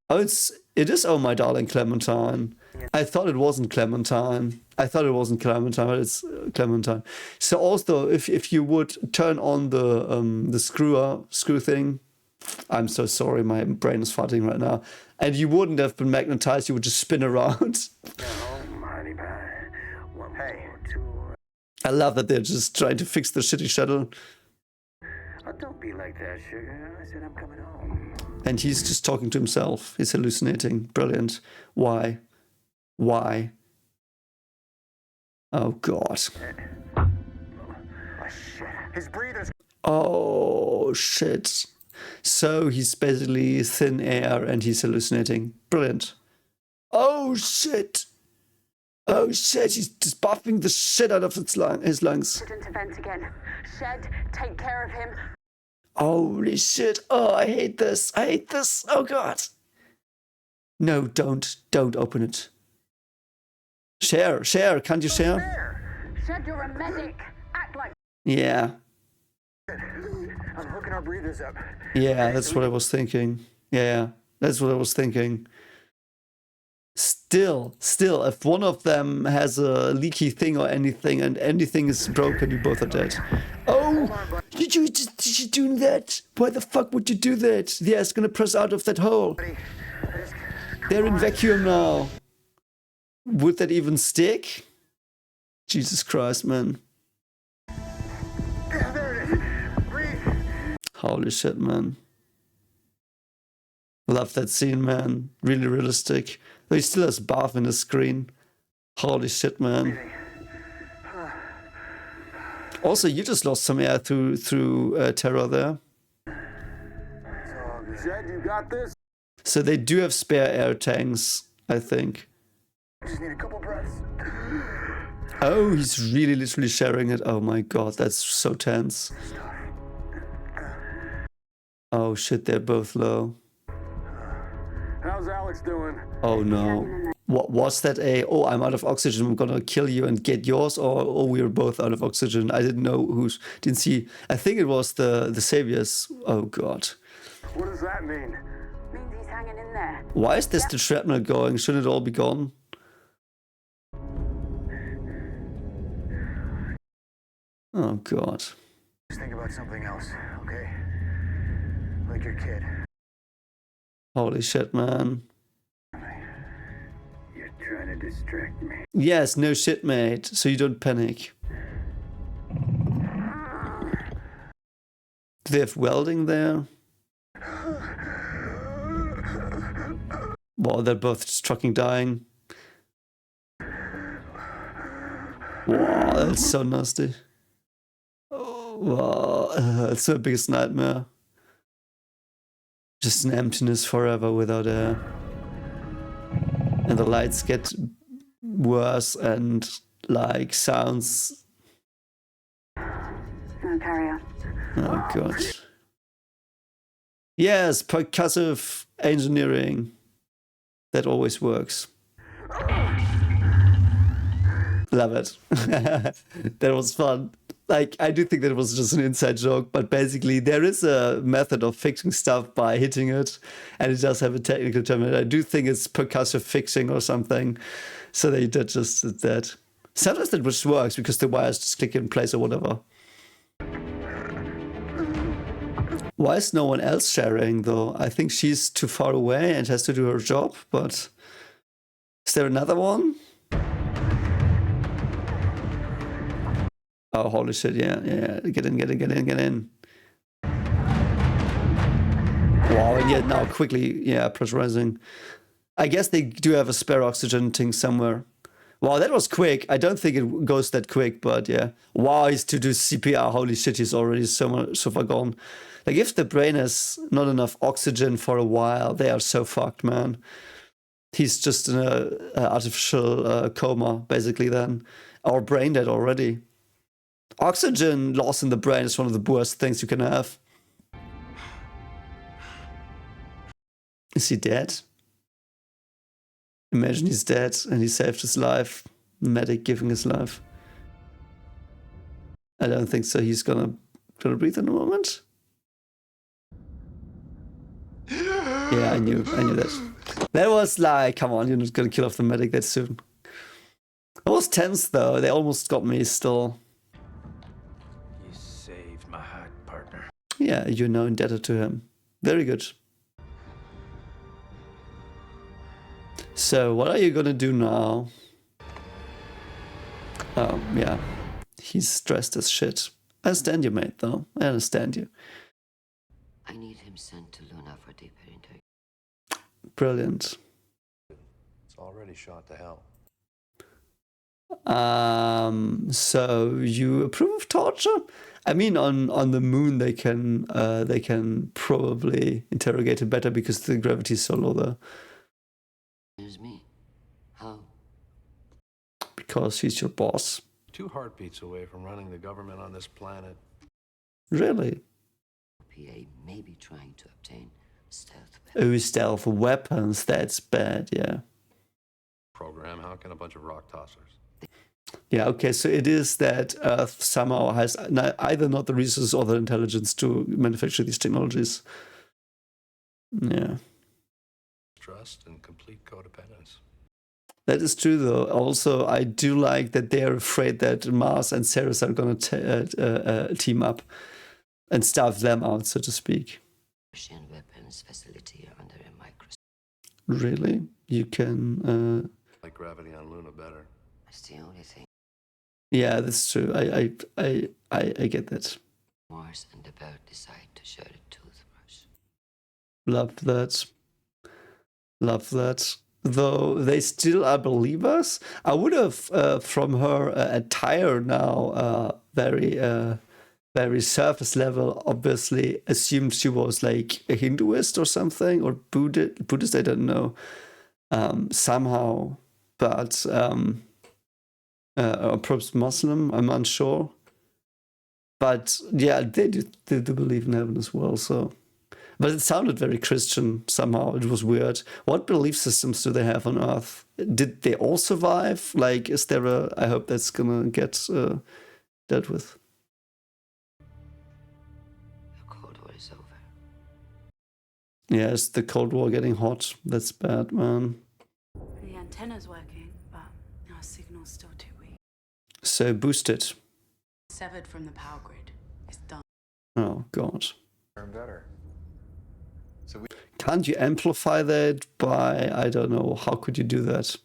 Oh, it is Oh My Darling Clementine. I thought it wasn't Clementine. But it's Clementine. So also, if you would turn on the screw thing, I'm so sorry, my brain is farting right now, and you wouldn't have been magnetized, you would just spin around. Hey. I love that they're just trying to fix the shitty shuttle. Oh, don't be like that, sugar. I said I'm coming home. And he's just talking to himself. He's hallucinating. Brilliant. Why? Why? Oh, God. Oh, shit. His breathers. Oh, shit. So he's basically thin air and he's hallucinating. Brilliant. Oh, shit. Oh, shit. He's just buffing the shit out of his lungs. Intervent again. Shed, take care of him. Holy shit. Oh, I hate this. I hate this. Oh, God. No, don't. Don't open it. Share. Can't you share? Shed, you're a medic. Act like... Yeah. I'm hooking our breathers up. Yeah, that's what I was thinking. Yeah, that's what I was thinking. Still, if one of them has a leaky thing or anything and anything is broken, you both are dead. Oh, did you do that? Why the fuck would you do that? Yeah, it's gonna press out of that hole. They're in vacuum now. Would that even stick? Jesus Christ, man. Holy shit, man. Love that scene, man. Really realistic. Though he still has bath in the screen. Holy shit, man. Also, you just lost some air through terror there. Jed, you got this? So they do have spare air tanks, I think. Just need a couple breaths. Oh, he's really literally sharing it. Oh my god, that's so tense. Oh shit, they're both low. How's Alex doing? Oh no. What was that oh, I'm out of oxygen, I'm gonna kill you and get yours, or we were both out of oxygen. I didn't know didn't see. I think it was the saviors. Oh god. What does that mean? Means he's hanging in there. Why is this the shrapnel going? Shouldn't it all be gone? Oh god. Just think about something else, okay? Like your kid. Holy shit, man. You're trying to distract me. Yes, no shit, mate. So you don't panic. Do they have welding there? Wow, they're both just fucking dying. Wow, that's so nasty. Oh, wow, it's the biggest nightmare. Just an emptiness forever without air. And the lights get worse and like sounds. No, carry on. Oh god. Yes, percussive engineering. That always works. Love it. That was fun. Like, I do think that it was just an inside joke, but basically there is a method of fixing stuff by hitting it, and it does have a technical term. I do think it's percussive fixing or something. So they did just that. Sometimes that just works because the wires just click in place or whatever. Why is no one else sharing though? I think she's too far away and has to do her job, but is there another one? Oh, holy shit, yeah. Get in. Wow, and yet now quickly, pressurizing. I guess they do have a spare oxygen thing somewhere. Wow, that was quick. I don't think it goes that quick, but yeah. Wow, he's to do CPR. Holy shit, he's already so far gone. Like, if the brain has not enough oxygen for a while, they are so fucked, man. He's just in a artificial coma, basically, then. Or brain dead already. Oxygen loss in the brain is one of the worst things you can have. Is he dead? Imagine he's dead and he saved his life. Medic giving his life. I don't think so. He's gonna breathe in a moment. Yeah, I knew that. That was like, come on, you're not gonna kill off the medic that soon. It was tense though. They almost got me still. You saved my hide, partner. Yeah, you're now indebted to him. Very good. So, what are you gonna do now? Yeah. He's stressed as shit. I understand you, mate, though. I understand you. I need him sent to Luna for deeper interrogation. Brilliant. It's already shot to hell. So you approve of torture? I mean, on the moon they can probably interrogate it better because the gravity is so low there. There's me. How? Because he's your boss. 2 heartbeats away from running the government on this planet. Really? PA may be trying to obtain stealth weapons. Oh, stealth weapons. That's bad. Yeah. Program, how can a bunch of rock tossers? Yeah, okay, so it is that Earth somehow has either not the resources or the intelligence to manufacture these technologies. Yeah. Trust and complete codependence. That is true, though. Also, I do like that they're afraid that Mars and Ceres are going to team up and starve them out, so to speak. Russian weapons facility under a microscope. Really? You can... Like gravity on Luna better. That's the only thing. Yeah, that's true. I get that. Mars and the bird decide to share a toothbrush. Love that. Love that. Though they still are believers. I would have, from her attire now, very surface level, obviously assumed she was like a Hinduist or something, or Buddhist, I don't know. Somehow, but or perhaps Muslim, I'm unsure. But yeah, they do believe in heaven as well, so. But it sounded very Christian somehow. It was weird. What belief systems do they have on Earth? Did they all survive? Like, is there a... I hope that's gonna get dealt with. The Cold War is over. Yeah, is the Cold War getting hot? That's bad, man. The antenna's working, but our signal's still too weak. So boost it. severed from the power grid. It's done. Oh, God. And better. Can't you amplify that by, I don't know, how could you do that?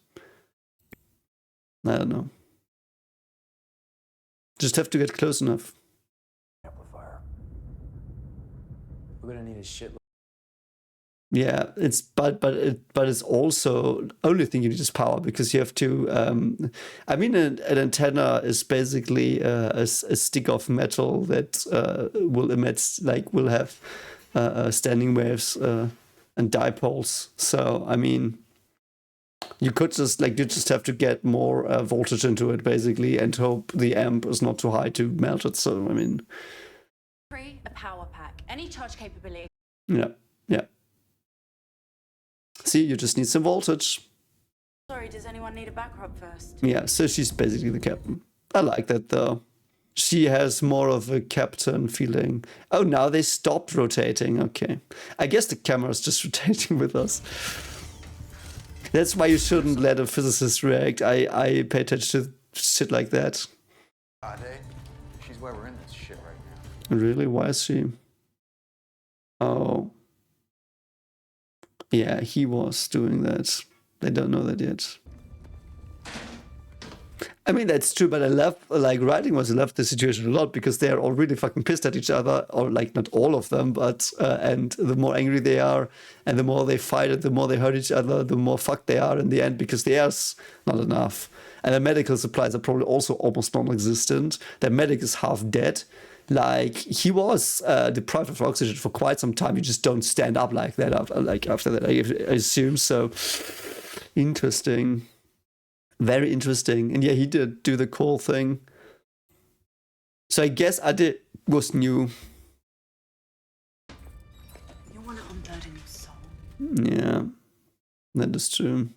I don't know. Just have to get close enough. Amplifier. We're gonna need a shitload. Yeah, it's but it's also only thing you need is power, because you have to. I mean, an antenna is basically a stick of metal that will emit, like, will have standing waves and dipoles. So I mean, you could just you just have to get more voltage into it basically, and hope the amp is not too high to melt it. So I mean, A power pack. Any charge capability. yeah. See, you just need some voltage. Sorry, does anyone need a back rub first? Yeah, so she's basically the captain. I like that though. She has more of a captain feeling. Oh, now they stopped rotating. Okay. I guess the camera's just rotating with us. That's why you shouldn't let a physicist react. I pay attention to shit like that. Ade, she's why we're in this shit right now. Really? Why is she? Oh. Yeah, he was doing that. They don't know that yet. I mean, that's true, but I love, like, writing was, I love the situation a lot, because they're all really fucking pissed at each other, or, like, not all of them, but, and the more angry they are, and the more they fight it, the more they hurt each other, the more fucked they are in the end, because there's not enough. And the medical supplies are probably also almost non-existent. Their medic is half dead. Like, he was deprived of oxygen for quite some time. You just don't stand up like that after that, I assume. So, interesting. Very interesting. And yeah, he did do the cool thing. So I guess Ade was new. You want to unburden your soul? Yeah, that is true.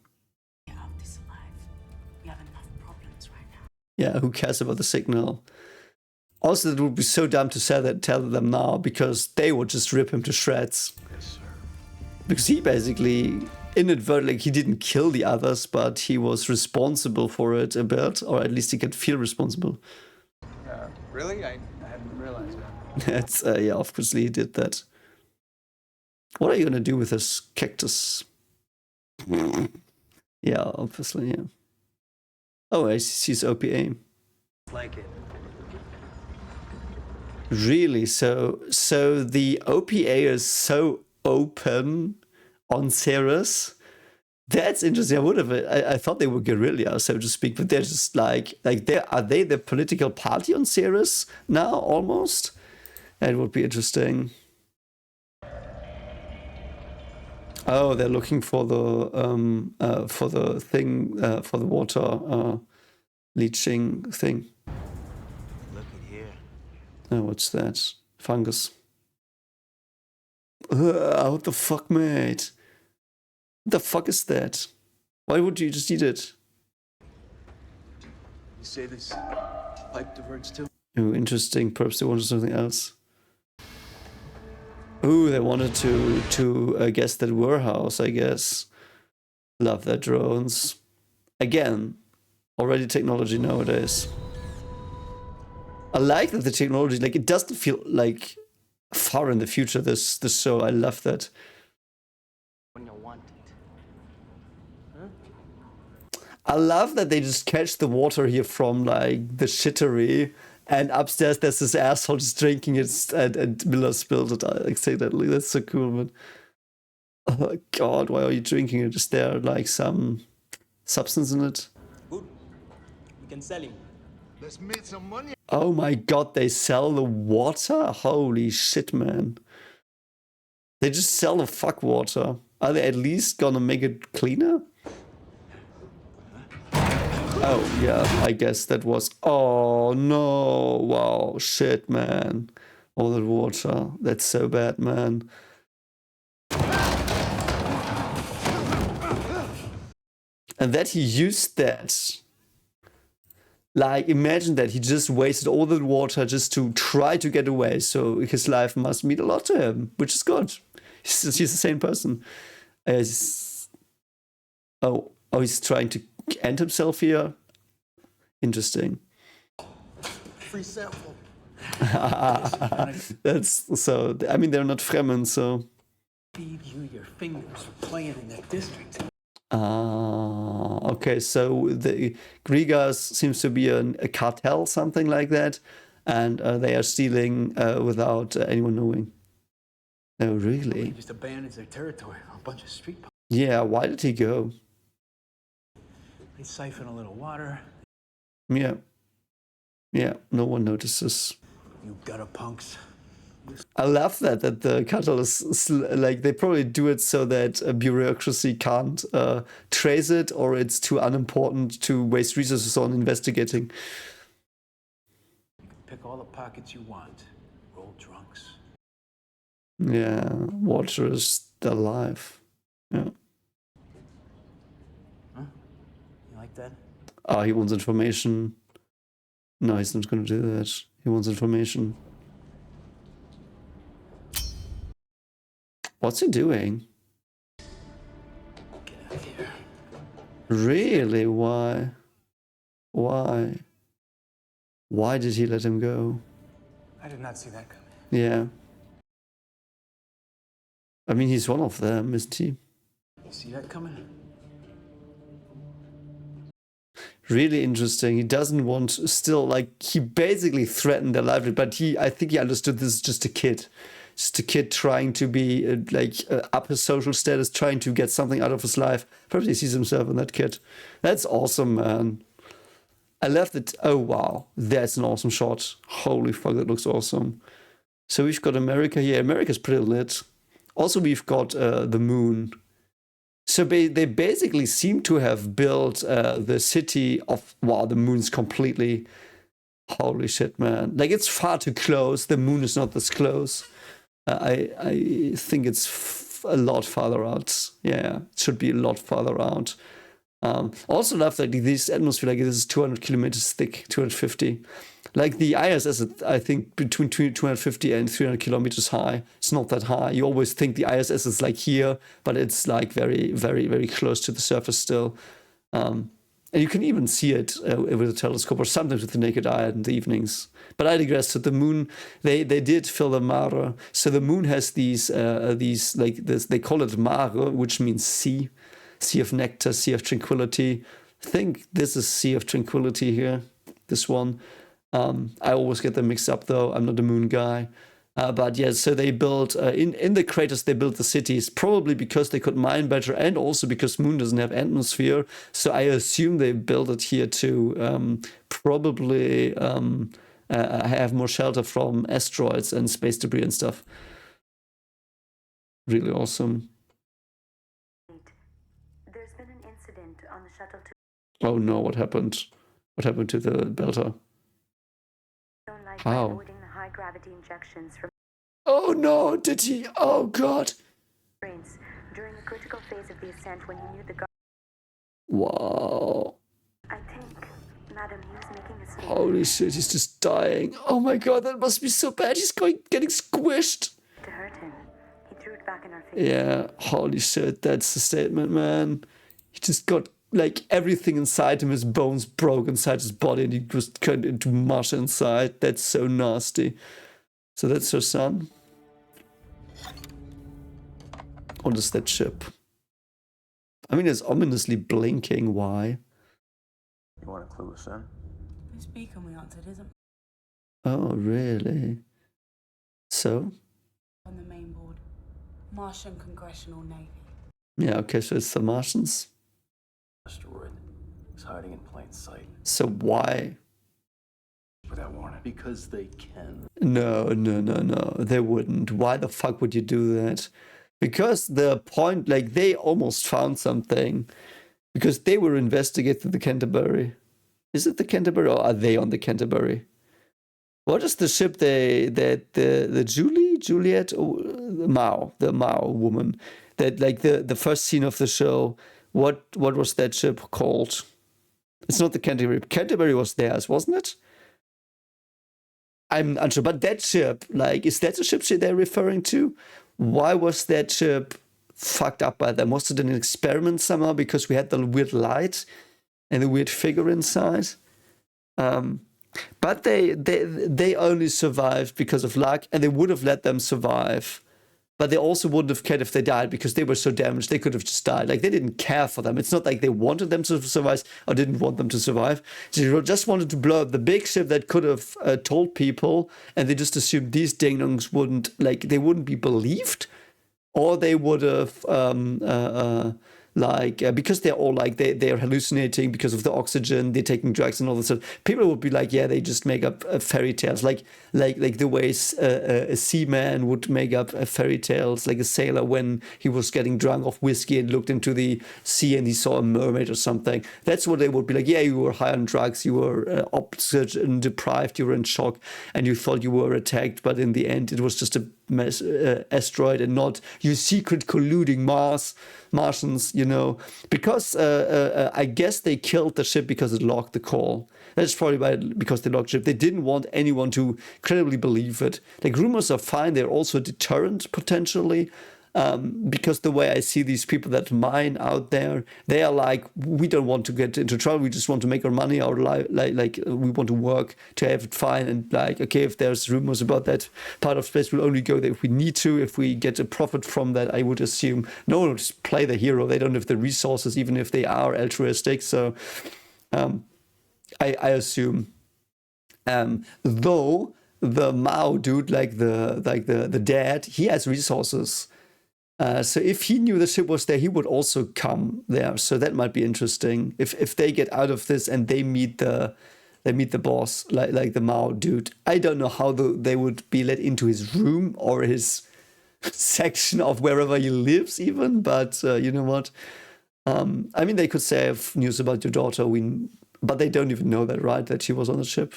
Get out this alive. We have enough problems right now. Yeah, who cares about the signal? Also, it would be so dumb to say that, tell them now, because they would just rip him to shreds. Yes, sir. Because he basically, inadvertently, he didn't kill the others, but he was responsible for it a bit, or at least he could feel responsible. Really? I hadn't realized that. That's, yeah, obviously he did that. What are you gonna do with this cactus? Yeah, obviously, yeah. Oh, I see his OPA. Like it. Really? So the OPA is so open on Ceres? That's interesting. I thought they were guerrilla, so to speak, but they're just are they the political party on Ceres now, almost? That would be interesting. Oh, they're looking for the thing, for the water leaching thing. Look at here. Oh, what's that? Fungus. What the fuck, mate? What the fuck is that? Why would you just eat it? You say this pipe diverts too? Oh, interesting. Perhaps they wanted something else. Oh, they wanted to guess that warehouse, I guess. Love their drones. Again, already technology nowadays. I like that the technology, like, it doesn't feel like far in the future, this show. I love that. When you want it. Huh? I love that they just catch the water here from, like, the shittery, and upstairs there's this asshole just drinking it, and Miller spilled it accidentally. That's so cool, man. Oh god, why are you drinking it? Is there, like, some substance in it? Good. We can sell him. Let's make some money. Oh my god, they sell the water? Holy shit, man. They just sell the fuck water. Are they at least gonna make it cleaner? Oh, yeah, I guess that was... Oh, no. Wow, shit, man. All that water. That's so bad, man. And that he used that... Like, imagine that he just wasted all the water just to try to get away. So his life must mean a lot to him, which is good. He's the same person. He's trying to end himself here. Interesting. free sample. That's so. I mean, they're not Fremen, so. Feed you your fingers for playing in that district. Okay, so the Grigas seems to be a cartel, something like that, and they are stealing without anyone knowing. Oh, really? He just abandons their territory for a bunch of street. Yeah, why did he go? They siphon a little water. Yeah. Yeah, no one notices. You gutter punks. I love that the cartel is like, they probably do it so that a bureaucracy can't trace it, or it's too unimportant to waste resources on investigating. You can pick all the pockets you want. Roll drunks. Yeah, water is their life. Yeah. Huh? You like that? Oh, he wants information. No, he's not going to do that. He wants information. What's he doing? Get out of here. Really? Why? Why? Why did he let him go? I did not see that coming. Yeah. I mean, he's one of them, isn't he? You see that coming? Really interesting. He doesn't want still, like, he basically threatened their livelihood, but I think he understood this is just a kid. Just a kid trying to be, up his social status, trying to get something out of his life. Perhaps he sees himself in that kid. That's awesome, man. I love it. Oh, wow. That's an awesome shot. Holy fuck, that looks awesome. So we've got America here. America's pretty lit. Also, we've got the moon. So they basically seem to have built the city of, wow, the moon's completely, holy shit, man. Like, it's far too close. The moon is not this close. I think it's a lot farther out. Yeah, it should be a lot farther out. Also love that this atmosphere, like, this is 200 kilometers thick, 250. Like, the ISS is, I think, between 250 and 300 kilometers high. It's not that high. You always think the ISS is like here, but it's like very, very, very close to the surface still. And you can even see it with a telescope, or sometimes with the naked eye in the evenings. But I digress. So the moon, they did fill the mare. So the moon has these like this. They call it mare, which means sea of nectar, sea of tranquility. I think this is Sea of Tranquility here. This one. I always get them mixed up though. I'm not a moon guy. But yeah, so they built, in the craters, they built the cities, probably because they could mine better, and also because Moon doesn't have atmosphere. So I assume they built it here to probably have more shelter from asteroids and space debris and stuff. Really awesome. There's been an incident on the shuttle to... Oh no, what happened? What happened to the Belter? How? Avoiding the high gravity injections from... Oh no, did he? Oh god. During the critical phase of the ascent, when you knew the... Wow. I think, Madam, he was making a statement. Holy shit, he's just dying. Oh my god, that must be so bad. He's getting squished. To hurt him. He threw it back in our face. Yeah, holy shit, that's the statement, man. He just got, like, everything inside him, his bones broke inside his body, and he was turned into mush inside. That's so nasty. So that's her son. What is that ship? I mean, it's ominously blinking. Why? You want to clue us in? Whose beacon we answered isn't Oh, really? So? on the main board. Martian Congressional Navy. Yeah, okay, so it's the Martians. Asteroid is hiding in plain sight. So why? Without warning. Because they can. No, they wouldn't. Why the fuck would you do that? Because the point, like, they almost found something. Because they were investigating the Canterbury. Is it the Canterbury, or are they on the Canterbury? What is the ship the Juliet, or the Mao woman, that, like, the first scene of the show, what was that ship called? It's not the Canterbury. Canterbury was theirs, wasn't it? I'm unsure, but that ship, like, is that the ship they're referring to? Why was that ship fucked up by them? Was it an experiment somehow because we had the weird light and the weird figure inside? But they only survived because of luck, and they would have let them survive. But they also wouldn't have cared if they died because they were so damaged, they could have just died. Like, they didn't care for them. It's not like they wanted them to survive or didn't want them to survive. They just wanted to blow up the big ship that could have told people, and they just assumed these ding-dongs wouldn't, like, they wouldn't be believed, or they would have, because they're all like, they're hallucinating because of the oxygen, they're taking drugs and all this stuff. People would be like, yeah, they just make up fairy tales, like the way a seaman would make up fairy tales, like a sailor when he was getting drunk off whiskey and looked into the sea and he saw a mermaid or something. That's what they would be like. Yeah, you were high on drugs, you were oxygen deprived, you were in shock, and you thought you were attacked, but in the end, it was just a asteroid and not you secret colluding Martians, you know, because I guess they killed the ship because it logged the call. That's probably because they logged the ship. They didn't want anyone to credibly believe it. Like, rumors are fine. They're also a deterrent potentially. Because the way I see these people that mine out there, they are like, we don't want to get into trouble. We just want to make our money, our life, like we want to work to have it fine. And like, okay, if there's rumors about that part of space, we'll only go there if we need to. If we get a profit from that, I would assume no one will just play the hero. They don't have the resources, even if they are altruistic. So I assume, though the Mao dude, like the dad, he has resources. So if he knew the ship was there, he would also come there. So that might be interesting. If they get out of this and they meet the boss, like the Mao dude. I don't know how they would be let into his room or his section of wherever he lives even. But you know what? I mean, they could say I have news about your daughter. But they don't even know that, right? That she was on the ship.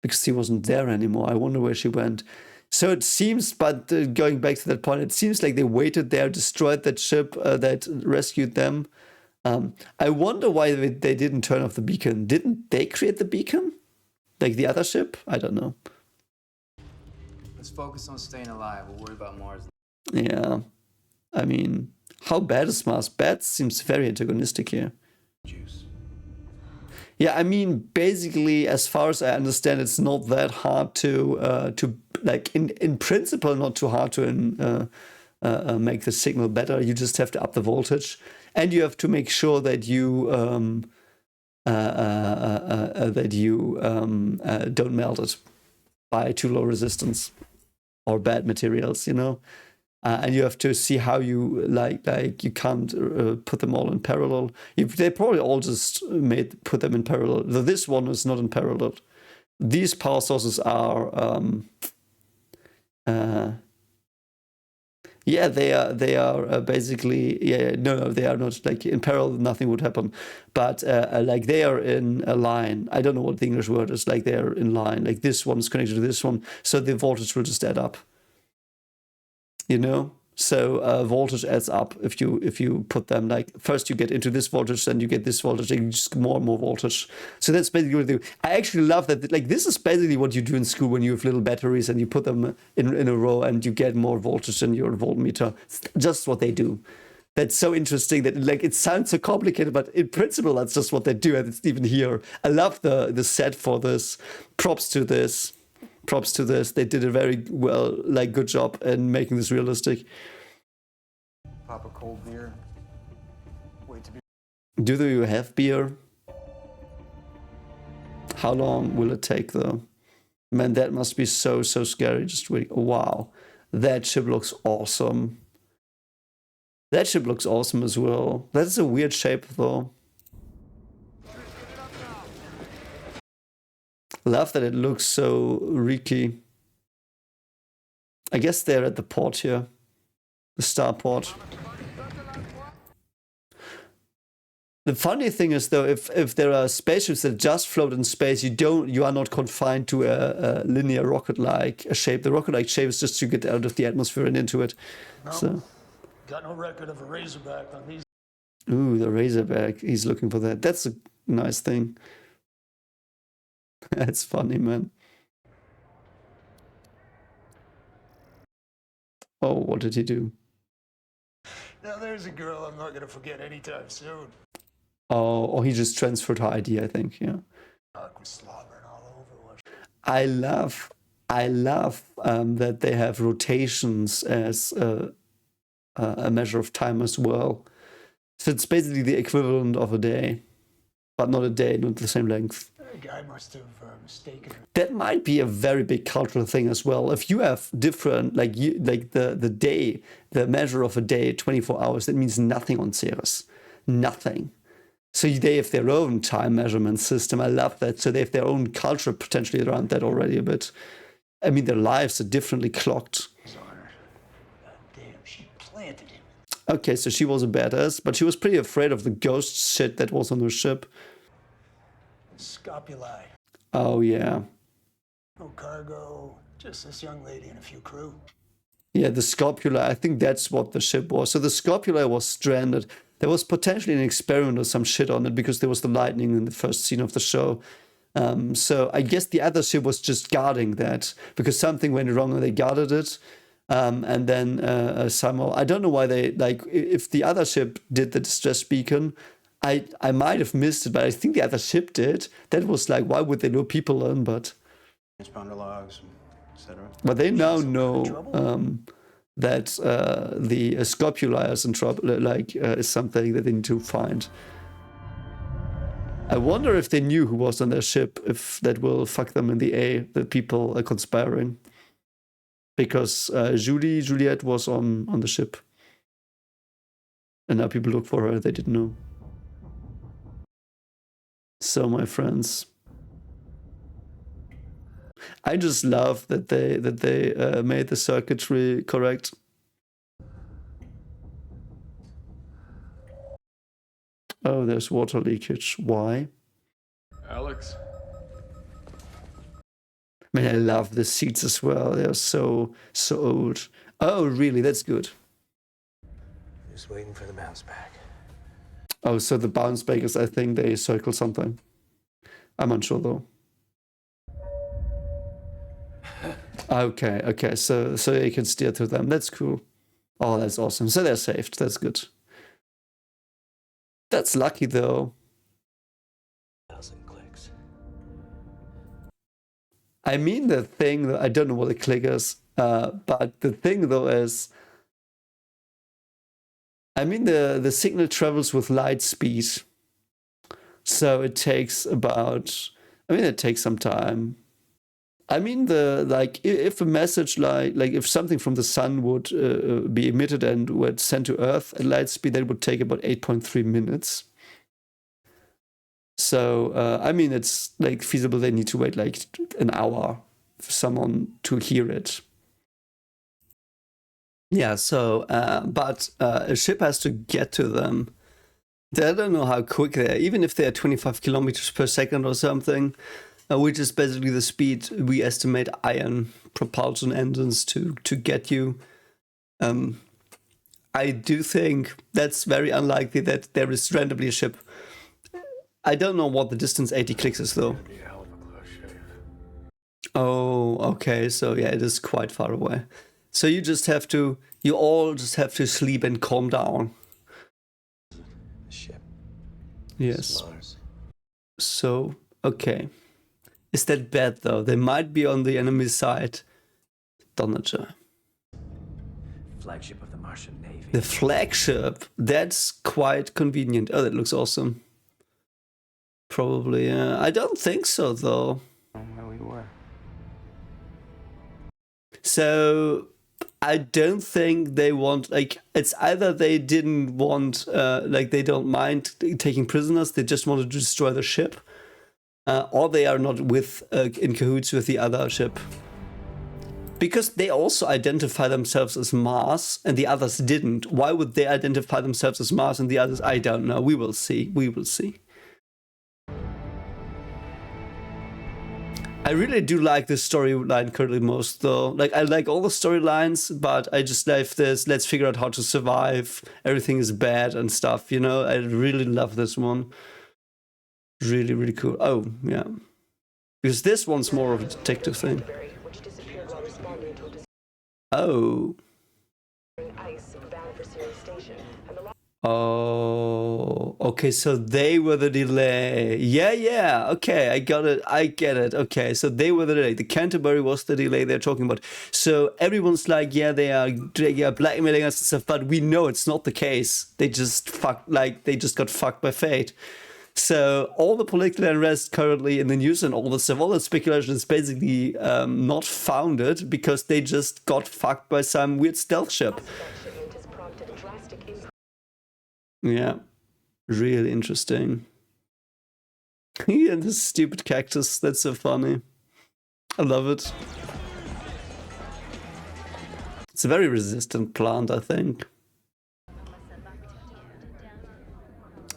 Because she wasn't there anymore. I wonder where she went. So it seems, but going back to that point, it seems like they waited there, destroyed that ship that rescued them. I wonder why they didn't turn off the beacon. Didn't they create the beacon? Like the other ship? I don't know. Let's focus on staying alive. We'll worry about Mars. Yeah. I mean, how bad is Mars? Bad seems very antagonistic here. Juice. Yeah, I mean, basically, as far as I understand, it's not that hard to like, in principle, not too hard to make the signal better. You just have to up the voltage, and you have to make sure that you don't melt it by too low resistance or bad materials, you know. And you have to see how you like you can't put them all in parallel. They probably all just put them in parallel. Though this one is not in parallel. These power sources are yeah, they are basically, no, they are not like in parallel. Nothing would happen, but like they are in a line. I don't know what the English word is. Like they are in line. Like this one is connected to this one, so the voltage will just add up. You know, so voltage adds up if you put them, like, first you get into this voltage, then you get this voltage, and you just get more and more voltage. So that's basically what they do. I actually love that. Like, this is basically what you do in school when you have little batteries and you put them in a row and you get more voltage in your voltmeter. It's just what they do. That's so interesting that, like, it sounds so complicated, but in principle, that's just what they do, and it's even here. I love the set for this. Props to this. They did a very well, like, good job in making this realistic. Pop a cold beer. Wait to be. Do you have beer? How long will it take, though? Man, that must be so scary. Just wait. Wow, that ship looks awesome. That ship looks awesome as well. That's a weird shape, though. Love that it looks so reeky. I guess they're at the port here. The starport. The funny thing is, though, if there are spaceships that just float in space, you are not confined to a linear rocket-like shape. The rocket-like shape is just to get out of the atmosphere and into it. No, so. Got no record of a Razorback on these. Ooh, the Razorback. He's looking for that. That's a nice thing. That's funny, man. Oh, what did he do? Now there's a girl I'm not gonna forget anytime soon. Oh, he just transferred her ID, I think, yeah. Doc was slobbering all I love that they have rotations as a measure of time as well. So it's basically the equivalent of a day, but not a day, not the same length. The guy must have mistaken her. That might be a very big cultural thing as well. If you have different, like the day, the measure of a day, 24 hours, that means nothing on Ceres. Nothing. So they have their own time measurement system. I love that. So they have their own culture potentially around that already a bit. I mean, their lives are differently clocked. Damn, she planted him. Okay, so she was a badass, but she was pretty afraid of the ghost shit that was on the ship. Scopuli. Oh, yeah. No cargo, just this young lady and a few crew. Yeah, the scopula, I think that's what the ship was. So the scopula was stranded. There was potentially an experiment or some shit on it because there was the lightning in the first scene of the show. So I guess the other ship was just guarding that because something went wrong and they guarded it. And then somehow, I don't know why they, like, if the other ship did the distress beacon, I might have missed it, but I think the other ship did. That was like, why would they lure people in? But Transponder logs, etc. But they now know that the scopula is in trouble, is something that they need to find. I wonder if they knew who was on their ship, if that will fuck them in the A, that people are conspiring. Because Juliet was on the ship. And now people look for her, they didn't know. So, my friends, I just love that they made the circuitry correct. Oh, there's water leakage. Why? Alex. I mean, I love the seats as well. They're so old. Oh, really? That's good. Just waiting for the bounce back. Oh, so the bounce back is, I think they circle something. I'm unsure though. Okay. So you can steer through them. That's cool. Oh, that's awesome. So they're saved. That's good. That's lucky though. 1,000 clicks. I mean, the thing, I don't know what a click is, but the thing though is, I mean, the signal travels with light speed. So it takes about, it takes some time. I mean, if a message like if something from the sun would be emitted and would sent to Earth at light speed, that would take about 8.3 minutes. So, it's like feasible they need to wait like an hour for someone to hear it. Yeah, so, but a ship has to get to them. I don't know how quick they are, even if they are 25 kilometers per second or something, which is basically the speed we estimate ion propulsion engines to get you. I do think that's very unlikely that there is randomly a ship. I don't know what the distance 80 clicks is though. Oh, okay, so yeah, it is quite far away. So you all just have to sleep and calm down. Ship. Yes. Mars. So, okay. Is that bad though? They might be on the enemy side. Donager. Flagship of the Martian Navy. The flagship? That's quite convenient. Oh, that looks awesome. Probably, I don't think so though. Where we were. So, I don't think they want, it's either they didn't want, they don't mind taking prisoners, they just wanted to destroy the ship, or they are not in cahoots with the other ship. Because they also identify themselves as Mars, and the others didn't. Why would they identify themselves as Mars and the others? I don't know. We will see. We will see. I really do like this storyline currently most though. I like all the storylines, but I just love this. Let's figure out how to survive. Everything is bad and stuff, you know? I really love this one. Really, really cool. Oh, yeah. Because this one's more of a detective thing. Oh. Oh, Okay, so they were the delay. Yeah. Okay, I got it. I get it. Okay, so they were the delay. The Canterbury was the delay they're talking about. So everyone's like, yeah, they are blackmailing us and stuff, but we know it's not the case. They just they just got fucked by fate. So all the political unrest currently in the news and all the stuff, all the speculation is basically not founded because they just got fucked by some weird stealth ship. Yeah. Really interesting. Yeah, this stupid cactus, that's so funny. I love it. It's a very resistant plant, I think.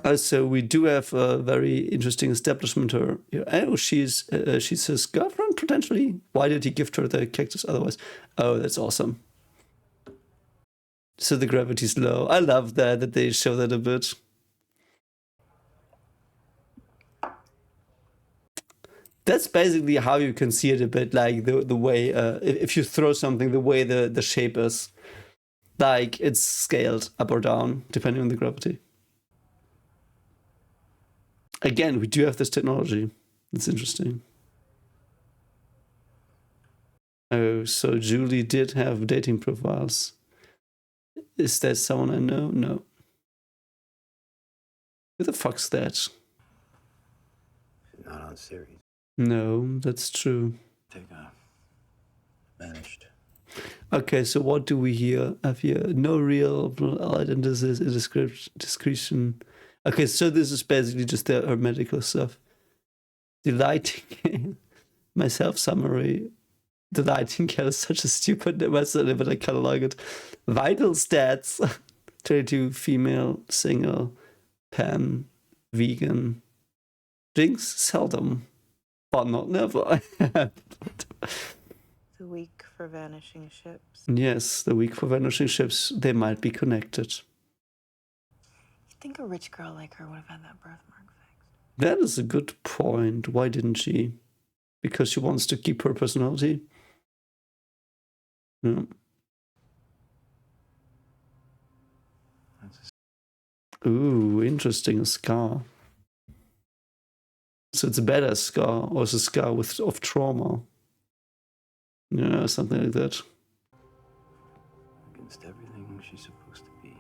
Also, we do have a very interesting establishment here. Oh, she's his girlfriend, potentially? Why did he gift her the cactus otherwise? Oh, that's awesome. So the gravity's low. I love that they show that a bit. That's basically how you can see it a bit, like the way, if you throw something, the way the shape is. Like, it's scaled up or down, depending on the gravity. Again, we do have this technology. It's interesting. Oh, so Julie did have dating profiles. Is that someone I know? No. Who the fuck's that? Not on series. No, that's true. Vanished. Okay, so what do we have here? No real identity description. Okay, so this is basically just her medical stuff. The lighting, myself summary. The lighting is such a stupid website, but I kind of like it. Vital stats: 22, female, single, pan, vegan. Drinks seldom. But not never. The week for vanishing ships. Yes, the week for vanishing ships. They might be connected. You think a rich girl like her would have had that birthmark fixed? That is a good point. Why didn't she? Because she wants to keep her personality? Yeah. Ooh, interesting. A scar. So it's a badass scar, or it's a scar of trauma. Yeah, something like that. Against everything she's supposed to be.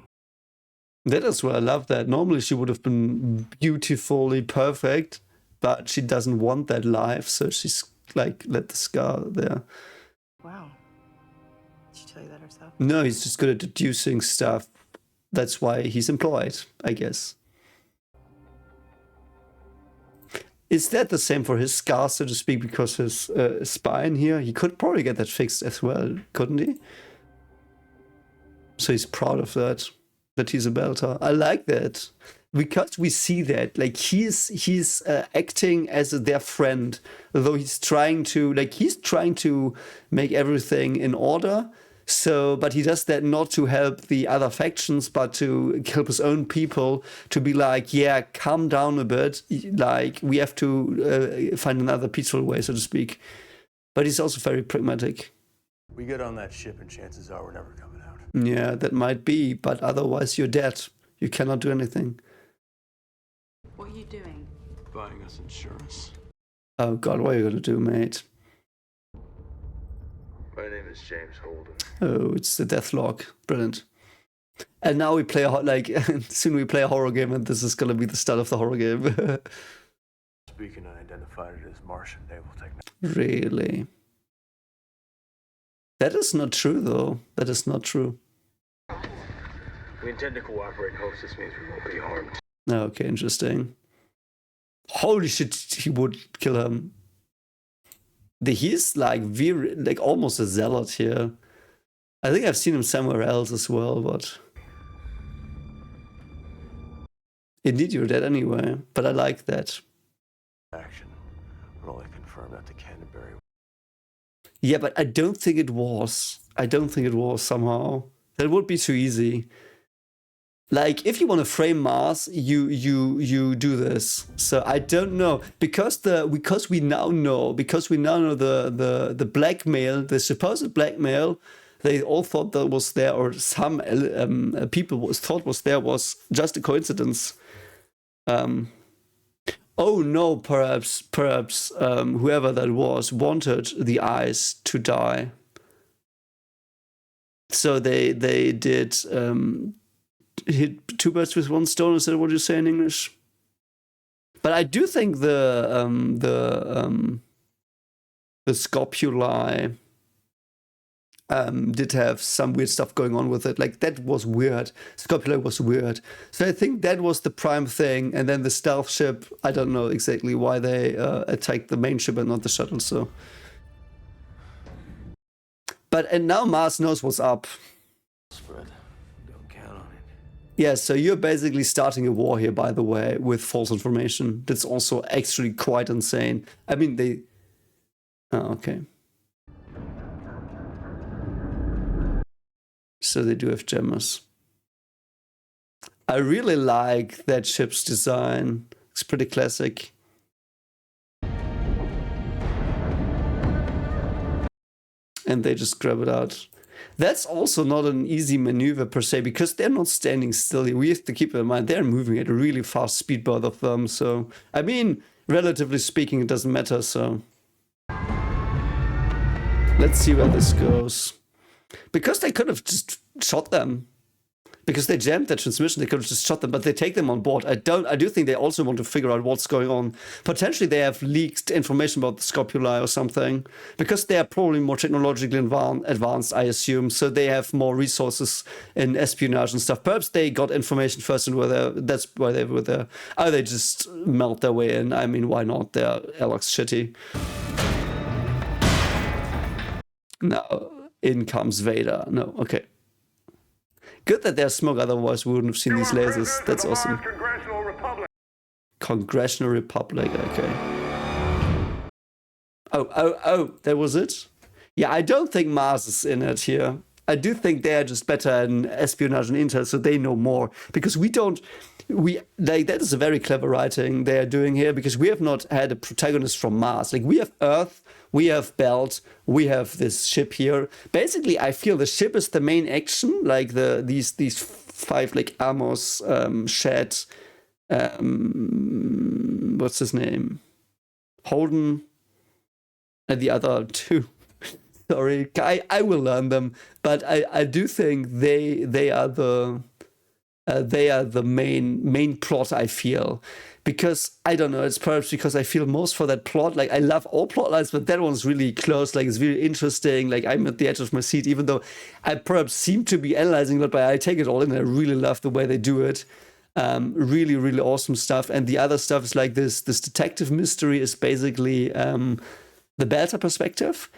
That is why I love that. Normally she would have been beautifully perfect, but she doesn't want that life, so she's like, let the scar there. Wow. Did she tell you that herself? No, he's just good at deducing stuff. That's why he's employed, I guess. Is that the same for his scar, so to speak, because his spine here? He could probably get that fixed as well, couldn't he? So he's proud of that he's a belter. I like that. Because we see that, like, he's acting as their friend, although he's trying to make everything in order. So, but he does that not to help the other factions, but to help his own people, to be like, yeah, calm down a bit. Like, we have to find another peaceful way, so to speak. But he's also very pragmatic. We get on that ship and chances are we're never coming out. Yeah, that might be, but otherwise you're dead. You cannot do anything. What are you doing? Buying us insurance. Oh God, what are you gonna do, mate? My name is James Holden. Oh, it's the Deathlog. Brilliant. And now we play soon we play a horror game, and this is gonna be the start of the horror game. Speaking, I identified it as Martian naval technology. Really? That is not true, though. That is not true. We intend to cooperate, host. This means we won't be harmed. Okay, interesting. Holy shit, he would kill him. He's like almost a zealot here. I think I've seen him somewhere else as well, but indeed you're dead anyway. But I like that. Action, but only confirmed at the Canterbury. Yeah, but I don't think it was. I don't think it was somehow. That would be too easy. Like, if you want to frame Mars, you do this. So I don't know, because we now know the blackmail, the supposed blackmail. They all thought that was there, or some people thought was there, was just a coincidence. Oh no, perhaps whoever that was wanted the eyes to die. So they did hit two birds with one stone. Is that what you say in English? But I do think the scopuli did have some weird stuff going on with it. Like, that was weird. Scopula was weird. So I think that was the prime thing. And then the stealth ship, I don't know exactly why they attacked the main ship and not the shuttle, so. And now Mars knows what's up. Spread. Don't count on it. Yeah, so you're basically starting a war here, by the way, with false information. That's also actually quite insane. I mean, they... Oh, okay. So they do have jammers. I really like that ship's design. It's pretty classic. And they just grab it out. That's also not an easy maneuver per se, because they're not standing still here. We have to keep in mind they're moving at a really fast speed, both of them. So, I mean, relatively speaking, it doesn't matter. So, let's see where this goes. Because they could have just shot them. Because they jammed their transmission, they could have just shot them, but they take them on board. I do think they also want to figure out what's going on. Potentially they have leaked information about the scopuli or something. Because they are probably more technologically advanced, I assume. So they have more resources in espionage and stuff. Perhaps they got information first and that's why they were there. Or they just melt their way in. I mean, why not? They're Alex shitty. Now, in comes Vader. No, okay. Good that there's smoke, otherwise we wouldn't have seen these lasers. That's awesome. Congressional Republic, okay. Oh, that was it? Yeah, I don't think Mars is in it here. I do think they're just better in espionage and intel, so they know more. Because that is a very clever writing they are doing here, because we have not had a protagonist from Mars. Like, we have Earth, we have Belt, we have this ship here. Basically, I feel the ship is the main action, like these 5 like Amos, Shed, what's his name? Holden, and the other 2. Sorry, I will learn them, but I do think they are the main plot, I feel. Because, I don't know, it's perhaps because I feel most for that plot. Like, I love all plot lines, but that one's really close. Like, it's really interesting. Like, I'm at the edge of my seat, even though I perhaps seem to be analyzing it, but I take it all in. I really love the way they do it. Really, really awesome stuff. And the other stuff is like this detective mystery is basically the Belter perspective.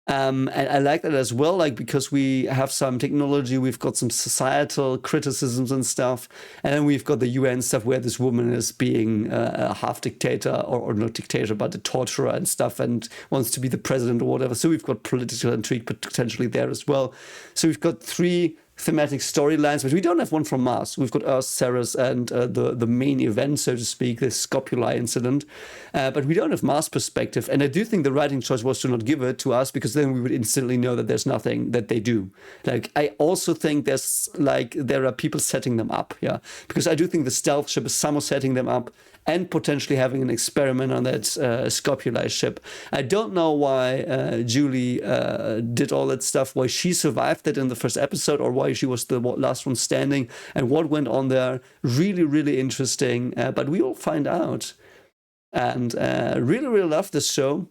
And I like that as well, like, because we have some technology, we've got some societal criticisms and stuff, and then we've got the UN stuff where this woman is being a half dictator, or not dictator, but a torturer and stuff, and wants to be the president or whatever. So we've got political intrigue potentially there as well. So we've got 3 thematic storylines, but we don't have one from Mars. We've got Earth, Ceres, and the main event, so to speak, this scopuli incident. But we don't have Mars perspective. And I do think the writing choice was to not give it to us, because then we would instantly know that there's nothing that they do. Like, I also think there are people setting them up, yeah. Because I do think the stealth ship is somehow setting them up, and potentially having an experiment on that scopuli ship. I don't know why Julie did all that stuff, why she survived that in the first episode, or why she was the last one standing, and what went on there. Really, really interesting, but we will find out. And really, really love this show.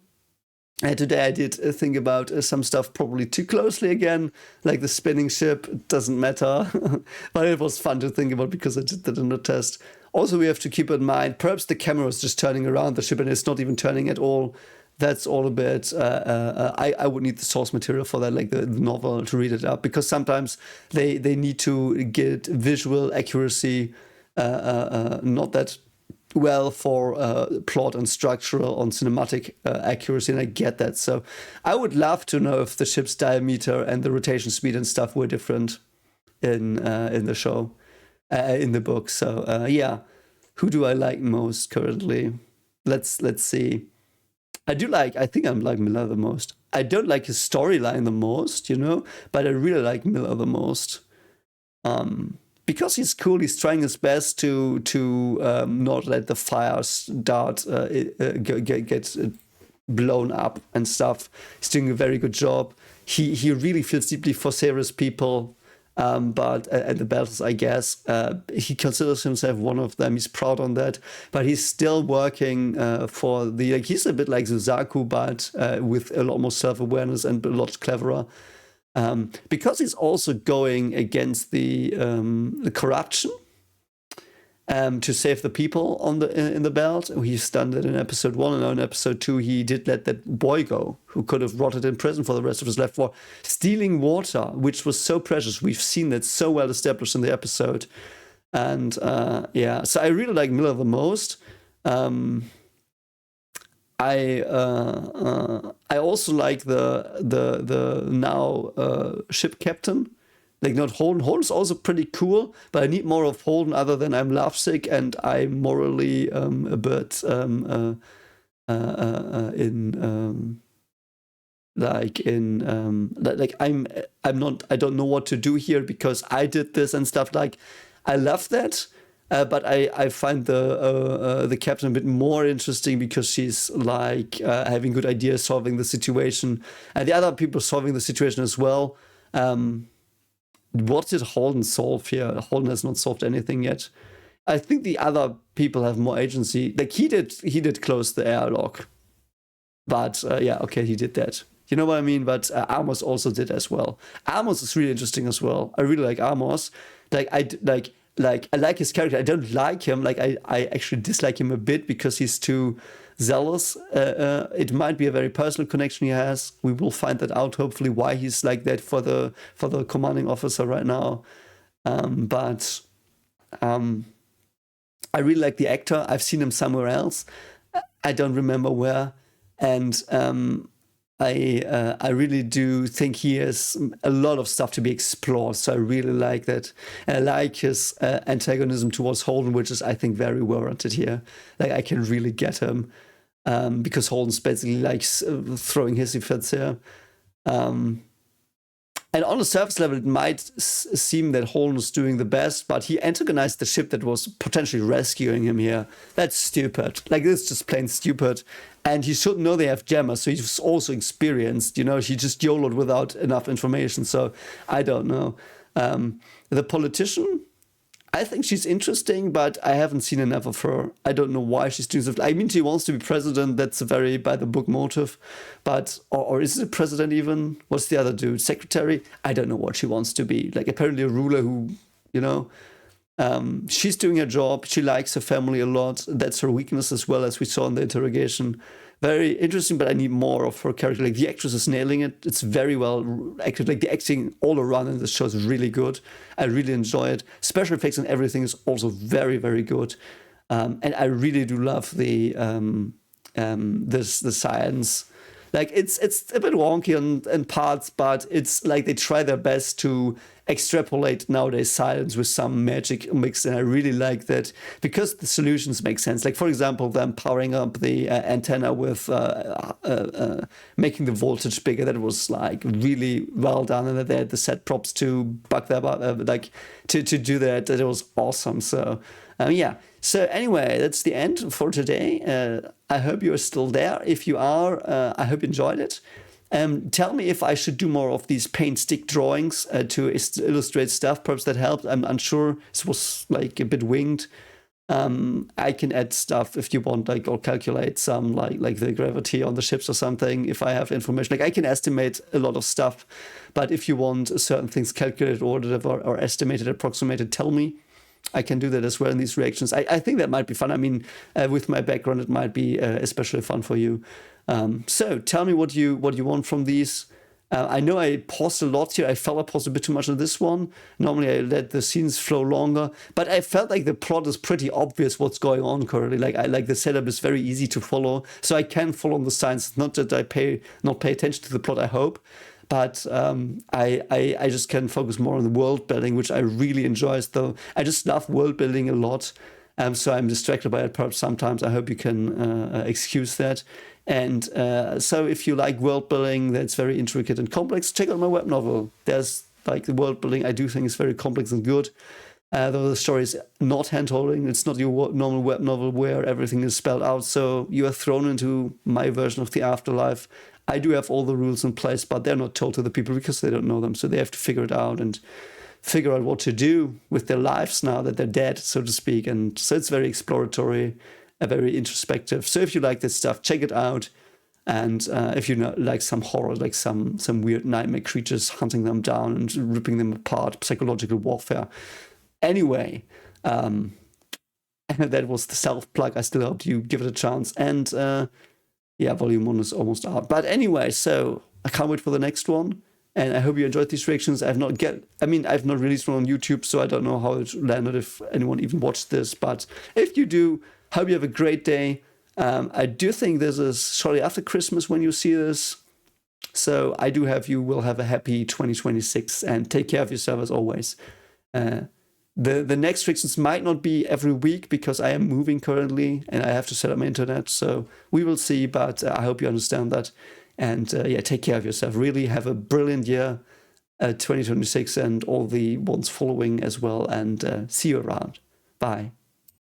Today I did think about some stuff probably too closely again, like the spinning ship. It doesn't matter, but it was fun to think about because I did that in the test. Also, we have to keep in mind, perhaps the camera is just turning around the ship and it's not even turning at all. That's all a bit, I would need the source material for that, like the novel, to read it up, because sometimes they need to get visual accuracy, not that well for plot and structural on cinematic accuracy, and I get that. So I would love to know if the ship's diameter and the rotation speed and stuff were different in the show, in the book. So yeah, who do I like most currently? Let's see. I think I like Miller the most. I don't like his storyline the most, but I really like Miller the most. because he's cool, he's trying his best to not let the fire start get blown up and stuff. He's doing a very good job. He really feels deeply for Sarah's people. But at the battles, I guess, he considers himself one of them. He's proud on that, but he's still working for the, like, he's a bit like Suzaku, but with a lot more self-awareness and a lot cleverer. Because he's also going against the corruption to save the people in the belt. He's done that in episode 1, and now in episode 2 he did let that boy go who could have rotted in prison for the rest of his life for stealing water, which was so precious. We've seen that so well established in the episode, and so I really like Miller the most. I also like the now ship captain. Like, not Holden. Holden's also pretty cool, but I need more of Holden other than I'm lovesick and I'm morally a bit I'm not, I don't know what to do here because I did this and stuff. Like, I love that, but I find the captain a bit more interesting because she's like having good ideas, solving the situation, and the other people solving the situation as well. What did Holden solve here? Holden has not solved anything yet. I think the other people have more agency. Like, he did close the airlock, but he did that. You know what I mean? But Amos also did as well. Amos is really interesting as well. I really like Amos. I like his character. I don't like him. Like, I actually dislike him a bit because he's too zealous. It might be a very personal connection he has. We will find that out, hopefully, why he's like that for the commanding officer right now. But I really like the actor. I've seen him somewhere else. I don't remember where. And I really do think he has a lot of stuff to be explored. So I really like that. And I like his antagonism towards Holden, which is, I think, very warranted here. Like, I can really get him because Holden's basically like throwing hissy fits here. And on the surface level, it might seem that Holden was doing the best, but he antagonized the ship that was potentially rescuing him here. That's stupid. Like, this is just plain stupid. And he should know they have jammers, so he's also experienced. You know, he just YOLO'd without enough information. So I don't know. The politician, I think she's interesting, but I haven't seen enough of her. I don't know why she's doing stuff. I mean, she wants to be president. That's a very by the book motive. But, or is it a president even? What's the other dude? Secretary? I don't know what she wants to be. Like, apparently a ruler who, you know, she's doing her job. She likes her family a lot. That's her weakness as well, as we saw in the interrogation. Very interesting, but I need more of her character. Like, the actress is nailing it. It's very well acted. Like, the acting all around in this show is really good. I really enjoy it. Special effects and everything is also very, very good. And I really do love the science. Like, it's a bit wonky in parts, but it's like they try their best to extrapolate nowadays science with some magic mix, and I really like that because the solutions make sense. Like, for example, them powering up the antenna with making the voltage bigger. That was like really well done, and they had the set props to back that up, like to do that. That was awesome. So So anyway, that's the end for today. I hope you are still there. If you are, I hope you enjoyed it. Tell me if I should do more of these paint stick drawings to illustrate stuff. Perhaps that helped. I'm unsure. This was like a bit winged. I can add stuff if you want, like, or calculate some like the gravity on the ships or something. If I have information, like, I can estimate a lot of stuff. But if you want certain things calculated or whatever, or estimated, approximated, tell me. I can do that as well in these reactions. I think that might be fun. I mean, with my background, it might be especially fun for you. So tell me what you want from these. I know I paused a lot here. I felt I paused a bit too much on this one. Normally I let the scenes flow longer, but I felt like the plot is pretty obvious what's going on currently. Like the setup is very easy to follow, so I can follow the science. It's not that I not pay attention to the plot, I hope, but I just can focus more on the world building, which I really enjoy. Though I just love world building a lot. So I'm distracted by it perhaps sometimes. I hope you can excuse that. And so if you like world building that's very intricate and complex, check out my web novel. There's like the world building I do think is very complex and good. Though the story is not hand-holding, it's not your normal web novel where everything is spelled out, so you are thrown into my version of the afterlife. I do have all the rules in place, but they're not told to the people because they don't know them, so they have to figure it out and figure out what to do with their lives now that they're dead, so to speak. And so it's very exploratory, very introspective. So if you like this stuff, check it out. And if you like some horror, like some weird nightmare creatures hunting them down and ripping them apart, psychological warfare. Anyway, that was the self-plug. I still hope you give it a chance. And yeah, volume 1 is almost out. But anyway, so I can't wait for the next one. And I hope you enjoyed these reactions. I've not released one on YouTube, so I don't know how it landed, if anyone even watched this. But if you do, hope you have a great day. I do think this is shortly after Christmas when you see this. So I do have you will have a happy 2026 and take care of yourself as always. The next reactions might not be every week because I am moving currently and I have to set up my internet. So we will see, but I hope you understand that. And yeah, take care of yourself. Really have a brilliant year, 2026 and all the ones following as well. And see you around. Bye.